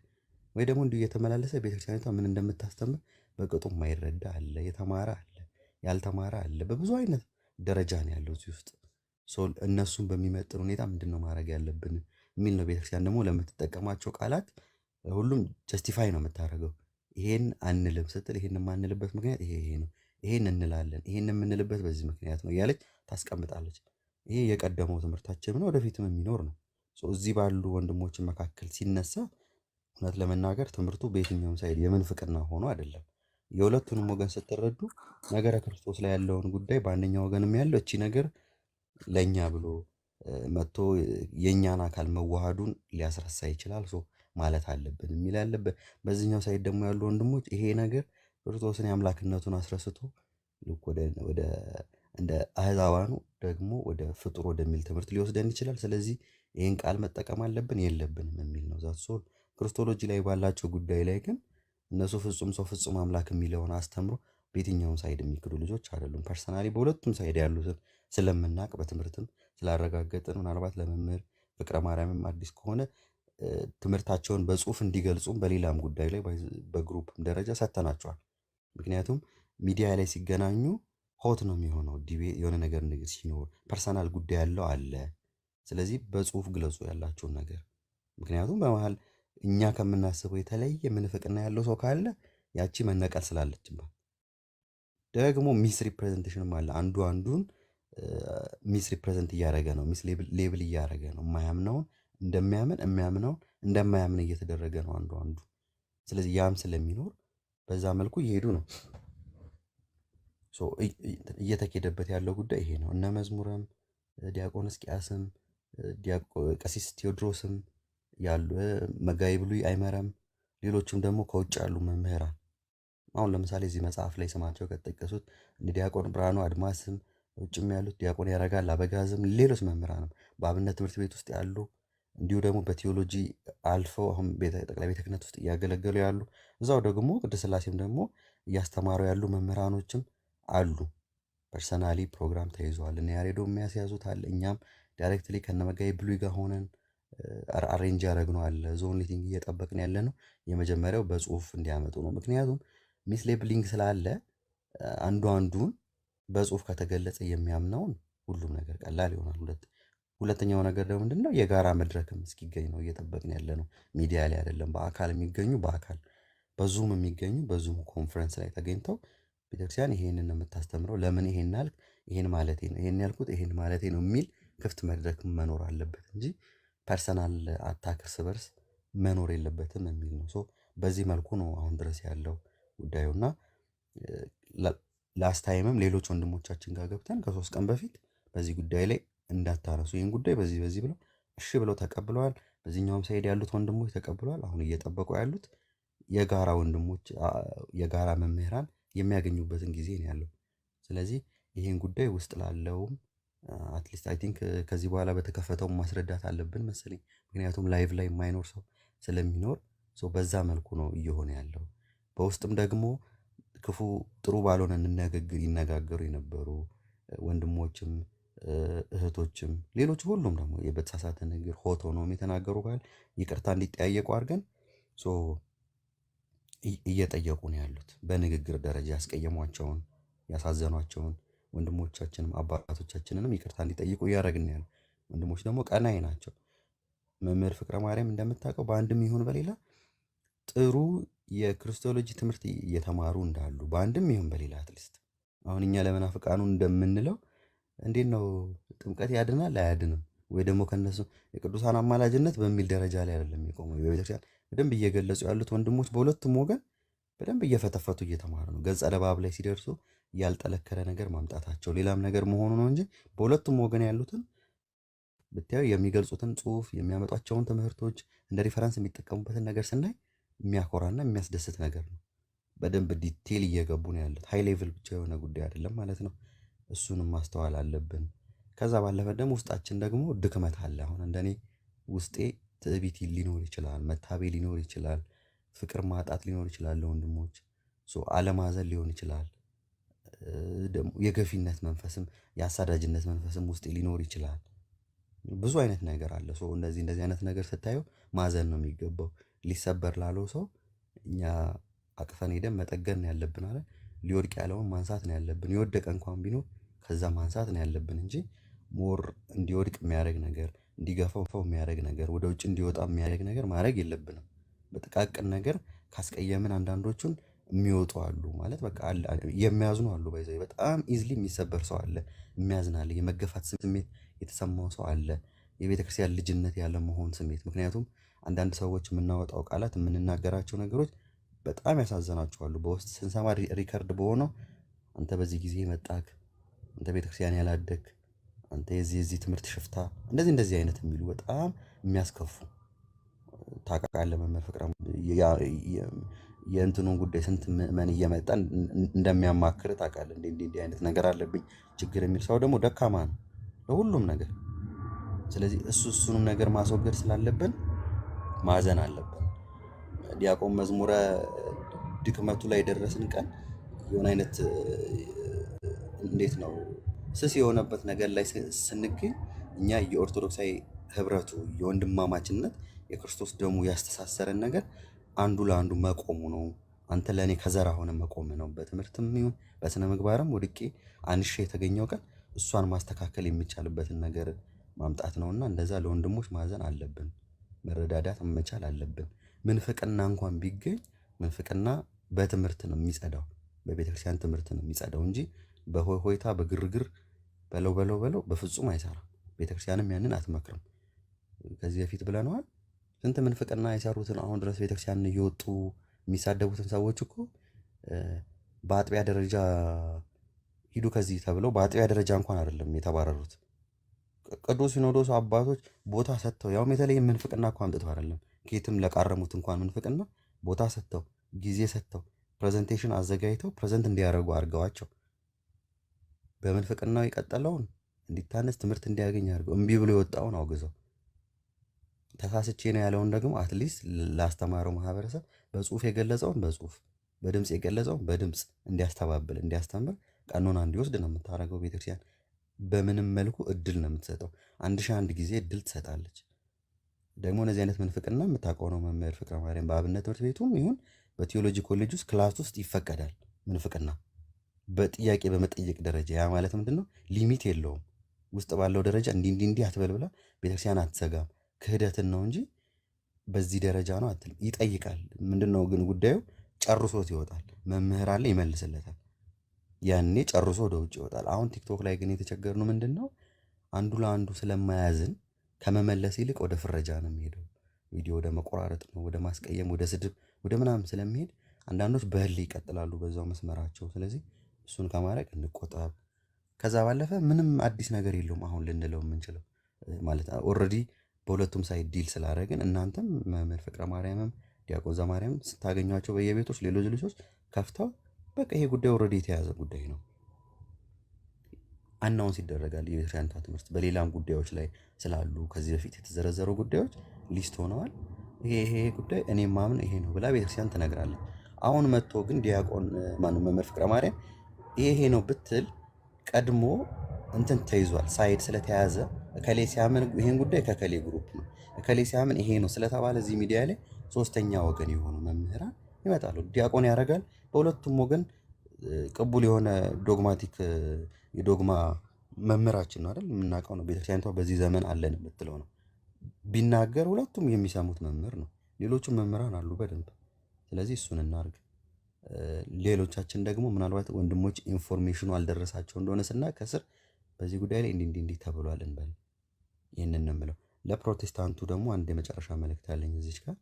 ወይ ደግሞ እንዲሁ እየተመላለሰ ቤተክርስቲያኒቷ ምን እንደምታስተምር በቅጡ የማይረዳ አለ። የተማረ አለ፣ ያልተማረ አለ። በብዙ አይነት ደረጃ ነው ያለው እዚህ ውስጥ። እነሱን በሚመጥን ሁኔታ ምንድን ነው ማድረግ ያለብን የሚል ነው። ቤተክርስቲያን ደግሞ ለምትጠቀማቸው ቃላት ሁሉም ጀስቲፋይ ነው የምታደርገው። ይሄን አንልም ስትል ይሄን የማንልበት ምክንያት ይሄ ነው፣ ይሄን እንላለን፣ ይሄን የምንልበት በዚህ ምክንያት ነው እያለች ታስቀምጣለች። ይሄ የቀደመው ትምህርታችን ነው፣ ወደፊትም የሚኖር ነው። እዚህ ባሉ ወንድሞችን መካከል ሲነሳ እውነት ለመናገር ትምህርቱ በየትኛውም ሳይድ የምንፍቅና ሆኖ አይደለም። የሁለቱንም ወገን ስትረዱ ነገረ ክርስቶስ ላይ ያለውን ጉዳይ በአንደኛው ወገንም ያለው እቺ ነገር ለእኛ ብሎ መጥቶ የእኛን አካል መዋሃዱን ሊያስረሳ ይችላል ማለት አለብን የሚል ያለበት። በዚህኛው ሳይድ ደግሞ ያሉ ወንድሞች ይሄ ነገር ክርስቶስን የአምላክነቱን አስረስቶ ወደ እንደ አህዛባኑ ደግሞ ወደ ፍጡር ወደሚል ትምህርት ሊወስደን ይችላል። ስለዚህ ይህን ቃል መጠቀም አለብን የለብንም የሚል ነው። ዛት ሶል ክርስቶሎጂ ላይ ባላቸው ጉዳይ ላይ ግን እነሱ ፍጹም ሰው ፍጹም አምላክ የሚለውን አስተምሮ በየትኛውም ሳይድ የሚክዱ ልጆች አይደሉም። ፐርሰናሊ በሁለቱም ሳይድ ያሉትን ስለምናቅ በትምህርትም ስላረጋገጥን ምናልባት ለመምህር ፍቅረ ማርያምም አዲስ ከሆነ ትምህርታቸውን በጽሁፍ እንዲገልጹም በሌላም ጉዳይ ላይ በግሩፕም ደረጃ ሰጥተናቸዋል። ምክንያቱም ሚዲያ ላይ ሲገናኙ ሆት ነው የሚሆነው። የሆነ ነገር ንግስ ሲኖር ፐርሰናል ጉዳይ ያለው አለ። ስለዚህ በጽሁፍ ግለጹ ያላቸውን ነገር። ምክንያቱም በመሀል እኛ ከምናስበው የተለየ ምንፍቅና ያለው ሰው ካለ ያቺ መነቀል ስላለችባት ደግሞ ሚስ ሪፕሬዘንቴሽንም አለ። አንዱ አንዱን ሚስ ሪፕሬዘንት እያደረገ ነው፣ ሚስ ሌብል እያደረገ ነው። የማያምነውን እንደሚያምን የሚያምነውን እንደማያምን እየተደረገ ነው አንዱ። ስለዚህ ያም ስለሚኖር በዛ መልኩ እየሄዱ ነው። እየተኬደበት ያለው ጉዳይ ይሄ ነው። እነ መዝሙረም ዲያቆን እስቂያስም ቀሲስ ቴዎድሮስም ያሉ መጋቢ ብሉይ አይመረም፣ ሌሎችም ደግሞ ከውጭ ያሉ መምህራን አሁን ለምሳሌ እዚህ መጽሐፍ ላይ ስማቸው ከተጠቀሱት እንደ ዲያቆን ብርሃኑ አድማስም ውጭም ያሉት ዲያቆን ያረጋል አበጋዝም ሌሎች መምህራንም በአብነት ትምህርት ቤት ውስጥ ያሉ እንዲሁ ደግሞ በቴዎሎጂ አልፈው አሁን ጠቅላይ ቤተ ክህነት ውስጥ እያገለገሉ ያሉ እዛው ደግሞ ቅድስት ሥላሴም ደግሞ እያስተማሩ ያሉ መምህራኖችም አሉ። ፐርሰናሊ ፕሮግራም ተይዘዋል። እነ ያሬዶ የሚያስያዙት አለ። እኛም ዳይሬክትሊ ከነመጋቢ ብሉይ ጋር ሆነን አሬንጅ ያደረግነው አለ። ዞን ሚቲንግ እየጠበቅን ያለ ነው። የመጀመሪያው በጽሁፍ እንዲያመጡ ነው። ምክንያቱም ሚስ ሌብሊንግ ስላለ አንዱ አንዱን በጽሁፍ ከተገለጸ የሚያምነውን ሁሉም ነገር ቀላል ይሆናል። ሁለተኛው ነገር ደግሞ ምንድነው የጋራ መድረክም እስኪገኝ ነው እየጠበቅን ያለ ነው። ሚዲያ ላይ አይደለም፣ በአካል የሚገኙ በአካል በዙም የሚገኙ በዙም ኮንፈረንስ ላይ ተገኝተው ቤተክርስቲያን ይሄንን ነው የምታስተምረው፣ ለምን ይሄን አልክ፣ ይሄን ማለቴ ነው፣ ይሄን ያልኩት ይሄን ማለቴ ነው የሚል ክፍት መድረክ መኖር አለበት እንጂ ፐርሰናል አታክ እርስ በርስ መኖር የለበትም የሚል ነው። ሶ በዚህ መልኩ ነው አሁን ድረስ ያለው ጉዳዩና ላስት ታይምም ሌሎች ወንድሞቻችን ጋር ገብተን ከ3 ቀን በፊት በዚህ ጉዳይ ላይ እንዳታነሱ ይህን ጉዳይ በዚህ ብለው እሺ ብለው ተቀብለዋል። በዚህኛውም ሳይድ ያሉት ወንድሞች ተቀብለዋል። አሁን እየጠበቁ ያሉት የጋራ ወንድሞች የጋራ መምህራን የሚያገኙበትን ጊዜ ነው ያለው። ስለዚህ ይህን ጉዳይ ውስጥ ላለውም አትሊስት አይ ቲንክ ከዚህ በኋላ በተከፈተው ማስረዳት አለብን መሰለኝ። ምክንያቱም ላይቭ ላይ የማይኖር ሰው ስለሚኖር በዛ መልኩ ነው እየሆነ ያለው። በውስጥም ደግሞ ክፉ ጥሩ ባልሆነ ይነጋገሩ የነበሩ ወንድሞችም እህቶችም ሌሎች ሁሉም ደግሞ በተሳሳተ ነገር ሆቶ ነው የተናገሩ ካል ይቅርታ እንዲጠያየቁ አድርገን እየጠየቁ ነው ያሉት። በንግግር ደረጃ ያስቀየሟቸውን ያሳዘኗቸውን ወንድሞቻችንም አባቶቻችንንም ይቅርታ እንዲጠይቁ እያደረግን ያለው። ወንድሞች ደግሞ ቀናይ ናቸው። መምህር ፍቅረ ማርያም እንደምታውቀው በአንድም ይሁን በሌላ ጥሩ የክርስቶሎጂ ትምህርት እየተማሩ እንዳሉ በአንድም ይሁን በሌላ አትሊስት አሁን እኛ ለመናፍቃኑ እንደምንለው እንዴት ነው ጥምቀት ያድናል አያድንም ወይ ደግሞ ከነሱ የቅዱሳን አማላጅነት በሚል ደረጃ ላይ አይደለም የቆመው። በቤተክርስቲያን በደንብ እየገለጹ ያሉት ወንድሞች በሁለቱም ወገን በደንብ እየፈተፈቱ እየተማሩ ነው። ገጸ ለባብ ላይ ሲደርሱ ያልጠለከረ ነገር ማምጣታቸው ሌላም ነገር መሆኑ ነው እንጂ በሁለቱም ወገን ያሉትን ብታዩ የሚገልጹትን ጽሁፍ የሚያመጧቸውን ትምህርቶች እንደ ሪፈረንስ የሚጠቀሙበትን ነገር ስናይ የሚያኮራና የሚያስደስት ነገር ነው። በደንብ ዲቴል እየገቡ ነው ያሉት። ሃይ ሌቭል ብቻ የሆነ ጉዳይ አይደለም ማለት ነው። እሱንም ማስተዋል አለብን። ከዛ ባለፈ ደግሞ ውስጣችን ደግሞ ድክመት አለ። አሁን እንደኔ ውስጤ ትዕቢት ሊኖር ይችላል፣ መታቤ ሊኖር ይችላል፣ ፍቅር ማጣት ሊኖር ይችላል፣ ለወንድሞች አለማዘን ሊሆን ይችላል። ደግሞ የገፊነት መንፈስም የአሳዳጅነት መንፈስም ውስጤ ሊኖር ይችላል። ብዙ አይነት ነገር አለ። እንደዚህ አይነት ነገር ስታየው ማዘን ነው የሚገባው። ሊሰበር ላለው ሰው እኛ አቅፈን ሄደን መጠገን ነው ያለብን አለ። ሊወድቅ ያለውን ማንሳት ነው ያለብን። የወደቀ እንኳን ቢኖር ከዛ ማንሳት ነው ያለብን እንጂ ሞር እንዲወድቅ የሚያደርግ ነገር፣ እንዲገፋው የሚያደርግ ነገር፣ ወደ ውጭ እንዲወጣ የሚያደርግ ነገር ማድረግ የለብንም። በጥቃቅን ነገር ካስቀየምን አንዳንዶቹን የሚወጡ አሉ ማለት በቃ የሚያዝኑ አሉ። ባይዘው በጣም ኢዝሊ የሚሰበር ሰው አለ፣ የሚያዝን አለ፣ የመገፋት ስሜት የተሰማው ሰው አለ፣ የቤተክርስቲያን ልጅነት ያለ መሆን ስሜት። ምክንያቱም አንዳንድ ሰዎች የምናወጣው ቃላት የምንናገራቸው ነገሮች በጣም ያሳዘናቸዋሉ። በውስጥ ስንሰማ ሪከርድ በሆነው አንተ በዚህ ጊዜ መጣክ፣ አንተ ቤተክርስቲያን ያላደግ፣ አንተ የዚህ ትምህርት ሽፍታ፣ እንደዚህ አይነት የሚሉ በጣም የሚያስከፉ ታውቃለህ። መምህር ፍቅረ የእንትኑን ጉዳይ ስንት ምዕመን እየመጣ እንደሚያማክር ታውቃለህ። እንዲህ አይነት ነገር አለብኝ ችግር የሚል ሰው ደግሞ ደካማ ነው ለሁሉም ነገር። ስለዚህ እሱንም ነገር ማስወገድ ስላለብን ማዘን አለብን። ዲያቆን መዝሙረ ድክመቱ ላይ የደረስን ቀን የሆነ አይነት እንዴት ነው ስስ የሆነበት ነገር ላይ ስንገኝ እኛ የኦርቶዶክሳዊ ህብረቱ የወንድማማችነት የክርስቶስ ደሙ ያስተሳሰረን ነገር አንዱ ለአንዱ መቆሙ ነው። አንተ ለእኔ ከዘራ ሆነ መቆም ነው። በትምህርትም ይሁን በስነ ምግባርም ወድቄ አንሼ የተገኘው ቀን እሷን ማስተካከል የሚቻልበትን ነገር ማምጣት ነውና እንደዛ ለወንድሞች ማዘን አለብን። መረዳዳት መቻል አለብን። ምንፍቅና እንኳን ቢገኝ ምንፍቅና በትምህርት ነው የሚጸዳው፣ በቤተክርስቲያን ትምህርት ነው የሚጸዳው እንጂ በሆይታ በግርግር በለው በፍጹም አይሰራም። ቤተክርስቲያንም ያንን አትመክርም። ከዚህ በፊት ብለነዋል። ስንት ምንፍቅና የሰሩትን አሁን ድረስ ቤተክርስቲያንን እየወጡ የሚሳደቡትን ሰዎች እኮ በአጥቢያ ደረጃ ሂዱ ከዚህ ተብለው በአጥቢያ ደረጃ እንኳን አይደለም የተባረሩት። ቅዱስ ሲኖዶሱ አባቶች ቦታ ሰጥተው ያውም የተለየ ምንፍቅና እኮ አምጥተው አይደለም ኬትም ለቃረሙት እንኳን ምንፍቅና ቦታ ሰጥተው ጊዜ ሰጥተው ፕሬዘንቴሽን አዘጋጅተው ፕሬዘንት እንዲያደርጉ አድርገዋቸው በምንፍቅናው የቀጠለውን እንዲታነስ ትምህርት እንዲያገኝ አድርገው እምቢ ብሎ የወጣውን አውግዘው ተሳስቼ ነው ያለውን ደግሞ አትሊስት ላስተማረው ማህበረሰብ በጽሁፍ የገለጸውን በጽሁፍ በድምፅ የገለጸውን በድምፅ እንዲያስተባብል እንዲያስተምር ቀኖና እንዲወስድ ነው የምታደርገው ቤተክርስቲያን። በምንም መልኩ እድል ነው የምትሰጠው። 1001 ጊዜ እድል ትሰጣለች። ደግሞ እነዚህ አይነት ምንፍቅና የምታውቀው ነው መምህር ፍቅረ ማርያም። በአብነት ትምህርት ቤቱም ይሁን በቴዎሎጂ ኮሌጅ ውስጥ ክላስ ውስጥ ይፈቀዳል ምንፍቅና በጥያቄ በመጠየቅ ደረጃ። ያ ማለት ምንድን ነው? ሊሚት የለውም። ውስጥ ባለው ደረጃ እንዲህ አትበል ብላ ቤተክርስቲያን አትዘጋም። ክህደትን ነው እንጂ በዚህ ደረጃ ነው አትልም። ይጠይቃል። ምንድን ነው ግን ጉዳዩ? ጨርሶት ይወጣል። መምህር አለ ይመልስለታል። ያኔ ጨርሶ ወደ ውጭ ይወጣል። አሁን ቲክቶክ ላይ ግን የተቸገርነው ምንድን ነው? አንዱ ለአንዱ ስለማያዝን ከመመለስ ይልቅ ወደ ፍረጃ ነው የሚሄደው። ቪዲዮ ወደ መቆራረጥ ነው፣ ወደ ማስቀየም፣ ወደ ስድብ፣ ወደ ምናምን ስለሚሄድ አንዳንዶች በህል ይቀጥላሉ በዛው መስመራቸው። ስለዚህ እሱን ከማድረግ እንቆጠብ። ከዛ ባለፈ ምንም አዲስ ነገር የለውም አሁን ልንለው የምንችለው ማለት ኦልሬዲ በሁለቱም ሳይድ ዲል ስላደረግን እናንተም መምህር ፍቅረ ማርያምም ዲያቆን ዘማርያም ስታገኟቸው በየቤቶች ሌሎች ልጆች ከፍተው በቃ ይሄ ጉዳይ ኦልሬዲ የተያዘ ጉዳይ ነው አናውንስ ይደረጋል። የቤተክርስቲያኒቷ ትምህርት በሌላም ጉዳዮች ላይ ስላሉ ከዚህ በፊት የተዘረዘሩ ጉዳዮች ሊስት ሆነዋል። ይሄ ጉዳይ እኔ ማምን ይሄ ነው ብላ ቤተክርስቲያን ትነግራለች። አሁን መጥቶ ግን ዲያቆን ማነው መምህር ፍቅረ ማርያም ይሄ ነው ብትል ቀድሞ እንትን ተይዟል። ሳይድ ስለተያዘ እከሌ ሲያምን ይሄን ጉዳይ ከከሌ ግሩፕ ነው እከሌ ሲያምን ይሄ ነው ስለተባለ እዚህ ሚዲያ ላይ ሶስተኛ ወገን የሆኑ መምህራን ይመጣሉ። ዲያቆን ያደርጋል። በሁለቱም ወገን ቅቡል የሆነ ዶግማቲክ የዶግማ መምህራችን ነው አይደል? የምናውቀው ነው። ቤተክርስቲያኒቷ በዚህ ዘመን አለን የምትለው ነው። ቢናገር ሁለቱም የሚሰሙት መምህር ነው። ሌሎቹም መምህራን አሉ በደንብ። ስለዚህ እሱን እናርግ። ሌሎቻችን ደግሞ ምናልባት ወንድሞች ኢንፎርሜሽኑ አልደረሳቸው እንደሆነ ስና ከስር በዚህ ጉዳይ ላይ እንዲህ ተብሏል እንበል። ይህንን ነው የምለው። ለፕሮቴስታንቱ ደግሞ አንድ የመጨረሻ መልእክት ያለኝ እዚች ጋር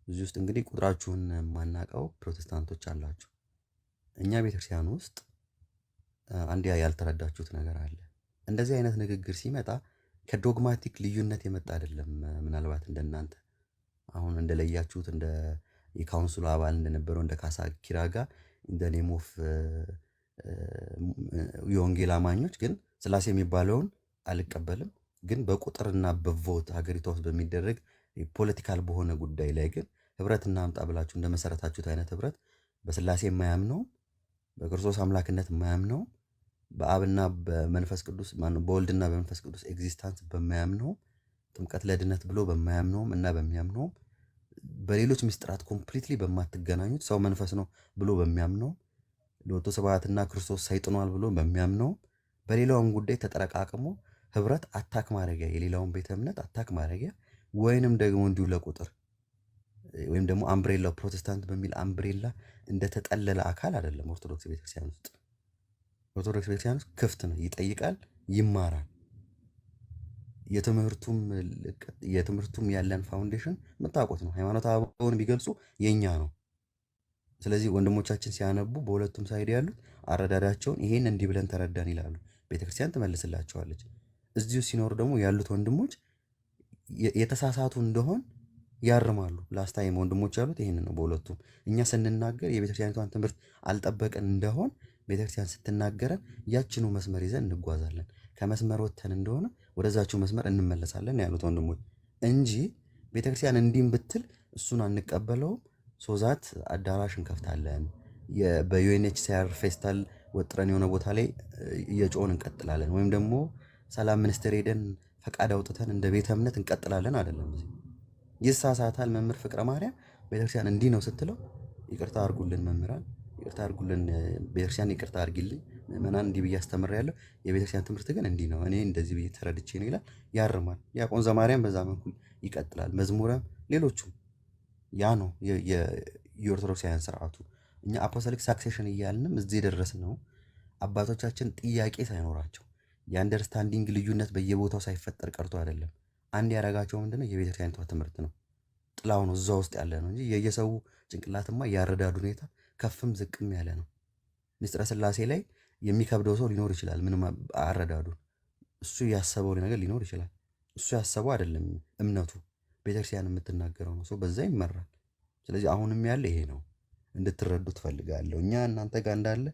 እዚህ ውስጥ እንግዲህ ቁጥራችሁን የማናውቀው ፕሮቴስታንቶች አላችሁ። እኛ ቤተክርስቲያን ውስጥ አንድ ያልተረዳችሁት ነገር አለ። እንደዚህ አይነት ንግግር ሲመጣ ከዶግማቲክ ልዩነት የመጣ አይደለም። ምናልባት እንደናንተ አሁን እንደለያችሁት እንደ የካውንስሉ አባል እንደነበረው እንደ ካሳ ኪራጋ እንደ ኔሞፍ የወንጌል አማኞች ግን ስላሴ የሚባለውን አልቀበልም፣ ግን በቁጥርና በቮት ሀገሪቷ ውስጥ በሚደረግ ፖለቲካል በሆነ ጉዳይ ላይ ግን ህብረት እናምጣ ብላችሁ እንደመሰረታችሁት አይነት ህብረት በስላሴ የማያምነው በክርስቶስ አምላክነት የማያምነው በአብና በመንፈስ ቅዱስ በወልድና በመንፈስ ቅዱስ ኤግዚስታንስ በማያምነው ጥምቀት ለድነት ብሎ በማያምነውም እና በሚያምነውም በሌሎች ምስጢራት ኮምፕሊትሊ በማትገናኙት ሰው መንፈስ ነው ብሎ በሚያምነው ሎቶ ስብሐትና ክርስቶስ ሰይጥኗል ብሎ በሚያምነው በሌላውም ጉዳይ ተጠረቃቅሞ ህብረት አታክ ማድረጊያ የሌላውን ቤተ እምነት አታክ ማድረጊያ ወይንም ደግሞ እንዲሁ ለቁጥር ወይም ደግሞ አምብሬላ ፕሮቴስታንት በሚል አምብሬላ እንደተጠለለ አካል አይደለም። ኦርቶዶክስ ቤተክርስቲያን ውስጥ ኦርቶዶክስ ቤተክርስቲያን ውስጥ ክፍት ነው፣ ይጠይቃል፣ ይማራል። የትምህርቱም ያለን ፋውንዴሽን የምታውቁት ነው። ሃይማኖት አበውን ቢገልጹ የኛ ነው። ስለዚህ ወንድሞቻችን ሲያነቡ በሁለቱም ሳይድ ያሉት አረዳዳቸውን ይሄን እንዲህ ብለን ተረዳን ይላሉ። ቤተክርስቲያን ትመልስላቸዋለች። እዚሁ ሲኖር ደግሞ ያሉት ወንድሞች የተሳሳቱ እንደሆን ያርማሉ። ላስታይም ወንድሞች ያሉት ይሄን ነው። በሁለቱም እኛ ስንናገር የቤተክርስቲያኒቷን ትምህርት አልጠበቅን እንደሆን ቤተክርስቲያን ስትናገረን ያችኑ መስመር ይዘን እንጓዛለን። ከመስመር ወጥተን እንደሆነ ወደዛችሁ መስመር እንመለሳለን ያሉት ወንድሞች እንጂ ቤተክርስቲያን እንዲህም ብትል እሱን አንቀበለውም። ሶዛት አዳራሽ እንከፍታለን። በዩኤንኤችሲአር ፌስታል ወጥረን የሆነ ቦታ ላይ እየጮህን እንቀጥላለን። ወይም ደግሞ ሰላም ሚኒስቴር ሄደን ፈቃድ አውጥተን እንደ ቤተ እምነት እንቀጥላለን አይደለም። ይሳሳታል። መምህር ፍቅረ ማርያም ቤተክርስቲያን እንዲህ ነው ስትለው ይቅርታ አድርጉልን መምህራን፣ ይቅርታ አድርጉልን ቤተክርስቲያን፣ ይቅርታ አድርጊልኝ ምዕመናን፣ እንዲህ ብዬ አስተምሬያለሁ። የቤተክርስቲያን ትምህርት ግን እንዲህ ነው፣ እኔ እንደዚህ ብዬ ተረድቼ ነው ይላል፣ ያርማል። ዲያቆን ዘማርያም በዛ መልኩ ይቀጥላል። መዝሙረም ሌሎቹም ያ ነው የኦርቶዶክሳውያን ስርዓቱ። እኛ አፖስቶሊክ ሳክሴሽን እያልንም እዚህ የደረስነው አባቶቻችን ጥያቄ ሳይኖራቸው የአንደርስታንዲንግ ልዩነት በየቦታው ሳይፈጠር ቀርቶ አይደለም። አንድ ያደረጋቸው ምንድነው? የቤተክርስቲያኒቷ ትምህርት ነው። ጥላው ነው እዛ ውስጥ ያለ ነው እንጂ የየሰው ጭንቅላትማ ያረዳዱ ሁኔታ ከፍም ዝቅም ያለ ነው። ምስጢረ ሥላሴ ላይ የሚከብደው ሰው ሊኖር ይችላል። ምንም አረዳዱ እሱ ያሰበው ነገር ሊኖር ይችላል። እሱ ያሰበው አይደለም እምነቱ፣ ቤተክርስቲያን የምትናገረው ነው። ሰው በዛ ይመራል። ስለዚህ አሁንም ያለ ይሄ ነው እንድትረዱ ትፈልጋለሁ። እኛ እናንተ ጋር እንዳለ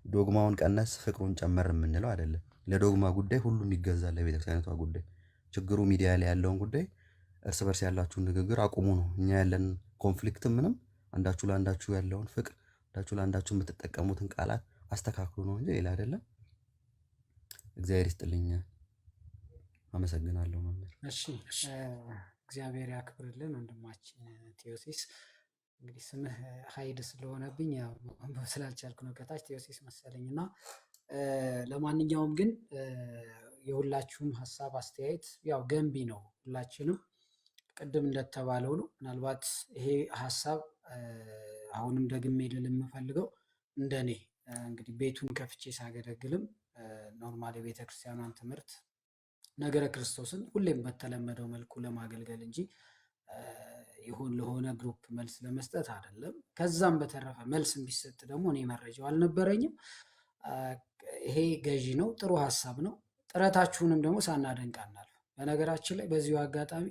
ዶግማውን ቀነስ ፍቅሩን ጨመር የምንለው አይደለም። ለዶግማ ጉዳይ ሁሉም ይገዛል። ለቤተክርስቲያኒቷ ጉዳይ ችግሩ ሚዲያ ላይ ያለውን ጉዳይ እርስ በርስ ያላችሁን ንግግር አቁሙ ነው። እኛ ያለን ኮንፍሊክትም ምንም አንዳችሁ ለአንዳችሁ ያለውን ፍቅር አንዳችሁ ለአንዳችሁ የምትጠቀሙትን ቃላት አስተካክሉ ነው እንጂ ሌላ አይደለም። እግዚአብሔር ይስጥልኝ። አመሰግናለሁ መምህር። እሺ እግዚአብሔር ያክብርልን ወንድማችን ቴዎሲስ። እንግዲህ ስምህ ሀይድ ስለሆነብኝ ያው ማንበብ ስላልቻልኩ ነው ከታች ቴዎሲስ መሰለኝና ለማንኛውም ግን የሁላችሁም ሀሳብ አስተያየት ያው ገንቢ ነው። ሁላችንም ቅድም እንደተባለው ነው። ምናልባት ይሄ ሀሳብ አሁንም ደግሜ ልል የምፈልገው እንደኔ እንግዲህ ቤቱን ከፍቼ ሳገለግልም ኖርማል የቤተክርስቲያኗን ትምህርት ነገረ ክርስቶስን ሁሌም በተለመደው መልኩ ለማገልገል እንጂ ይሁን ለሆነ ግሩፕ መልስ ለመስጠት አይደለም። ከዛም በተረፈ መልስ ቢሰጥ ደግሞ እኔ መረጃው አልነበረኝም። ይሄ ገዢ ነው፣ ጥሩ ሀሳብ ነው። ጥረታችሁንም ደግሞ ሳናደንቅ አናልፍ። በነገራችን ላይ በዚሁ አጋጣሚ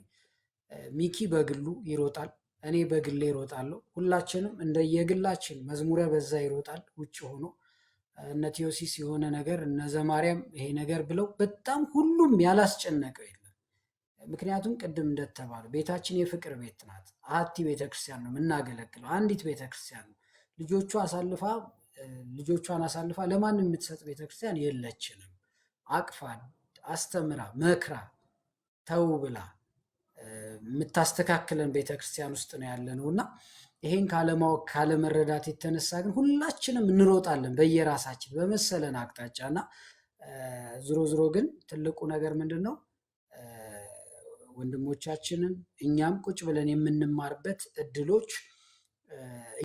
ሚኪ በግሉ ይሮጣል፣ እኔ በግሌ ይሮጣለሁ። ሁላችንም እንደየግላችን መዝሙረ በዛ ይሮጣል ውጭ ሆኖ እነ ቴዎሲስ የሆነ ነገር እነ ዘማርያም ይሄ ነገር ብለው በጣም ሁሉም ያላስጨነቀው የለም። ምክንያቱም ቅድም እንደተባለው ቤታችን የፍቅር ቤት ናት። አሐቲ ቤተክርስቲያን ነው የምናገለግለው፣ አንዲት ቤተክርስቲያን ነው። ልጆቿን አሳልፋ ለማንም የምትሰጥ ቤተክርስቲያን የለችንም። አቅፋ አስተምራ መክራ ተው ብላ የምታስተካክለን ቤተክርስቲያን ውስጥ ነው ያለ ነው እና ይሄን ካለማወቅ ካለመረዳት የተነሳ ግን ሁላችንም እንሮጣለን በየራሳችን በመሰለን አቅጣጫ እና ዝሮ ግን ትልቁ ነገር ምንድን ነው? ወንድሞቻችንን እኛም ቁጭ ብለን የምንማርበት እድሎች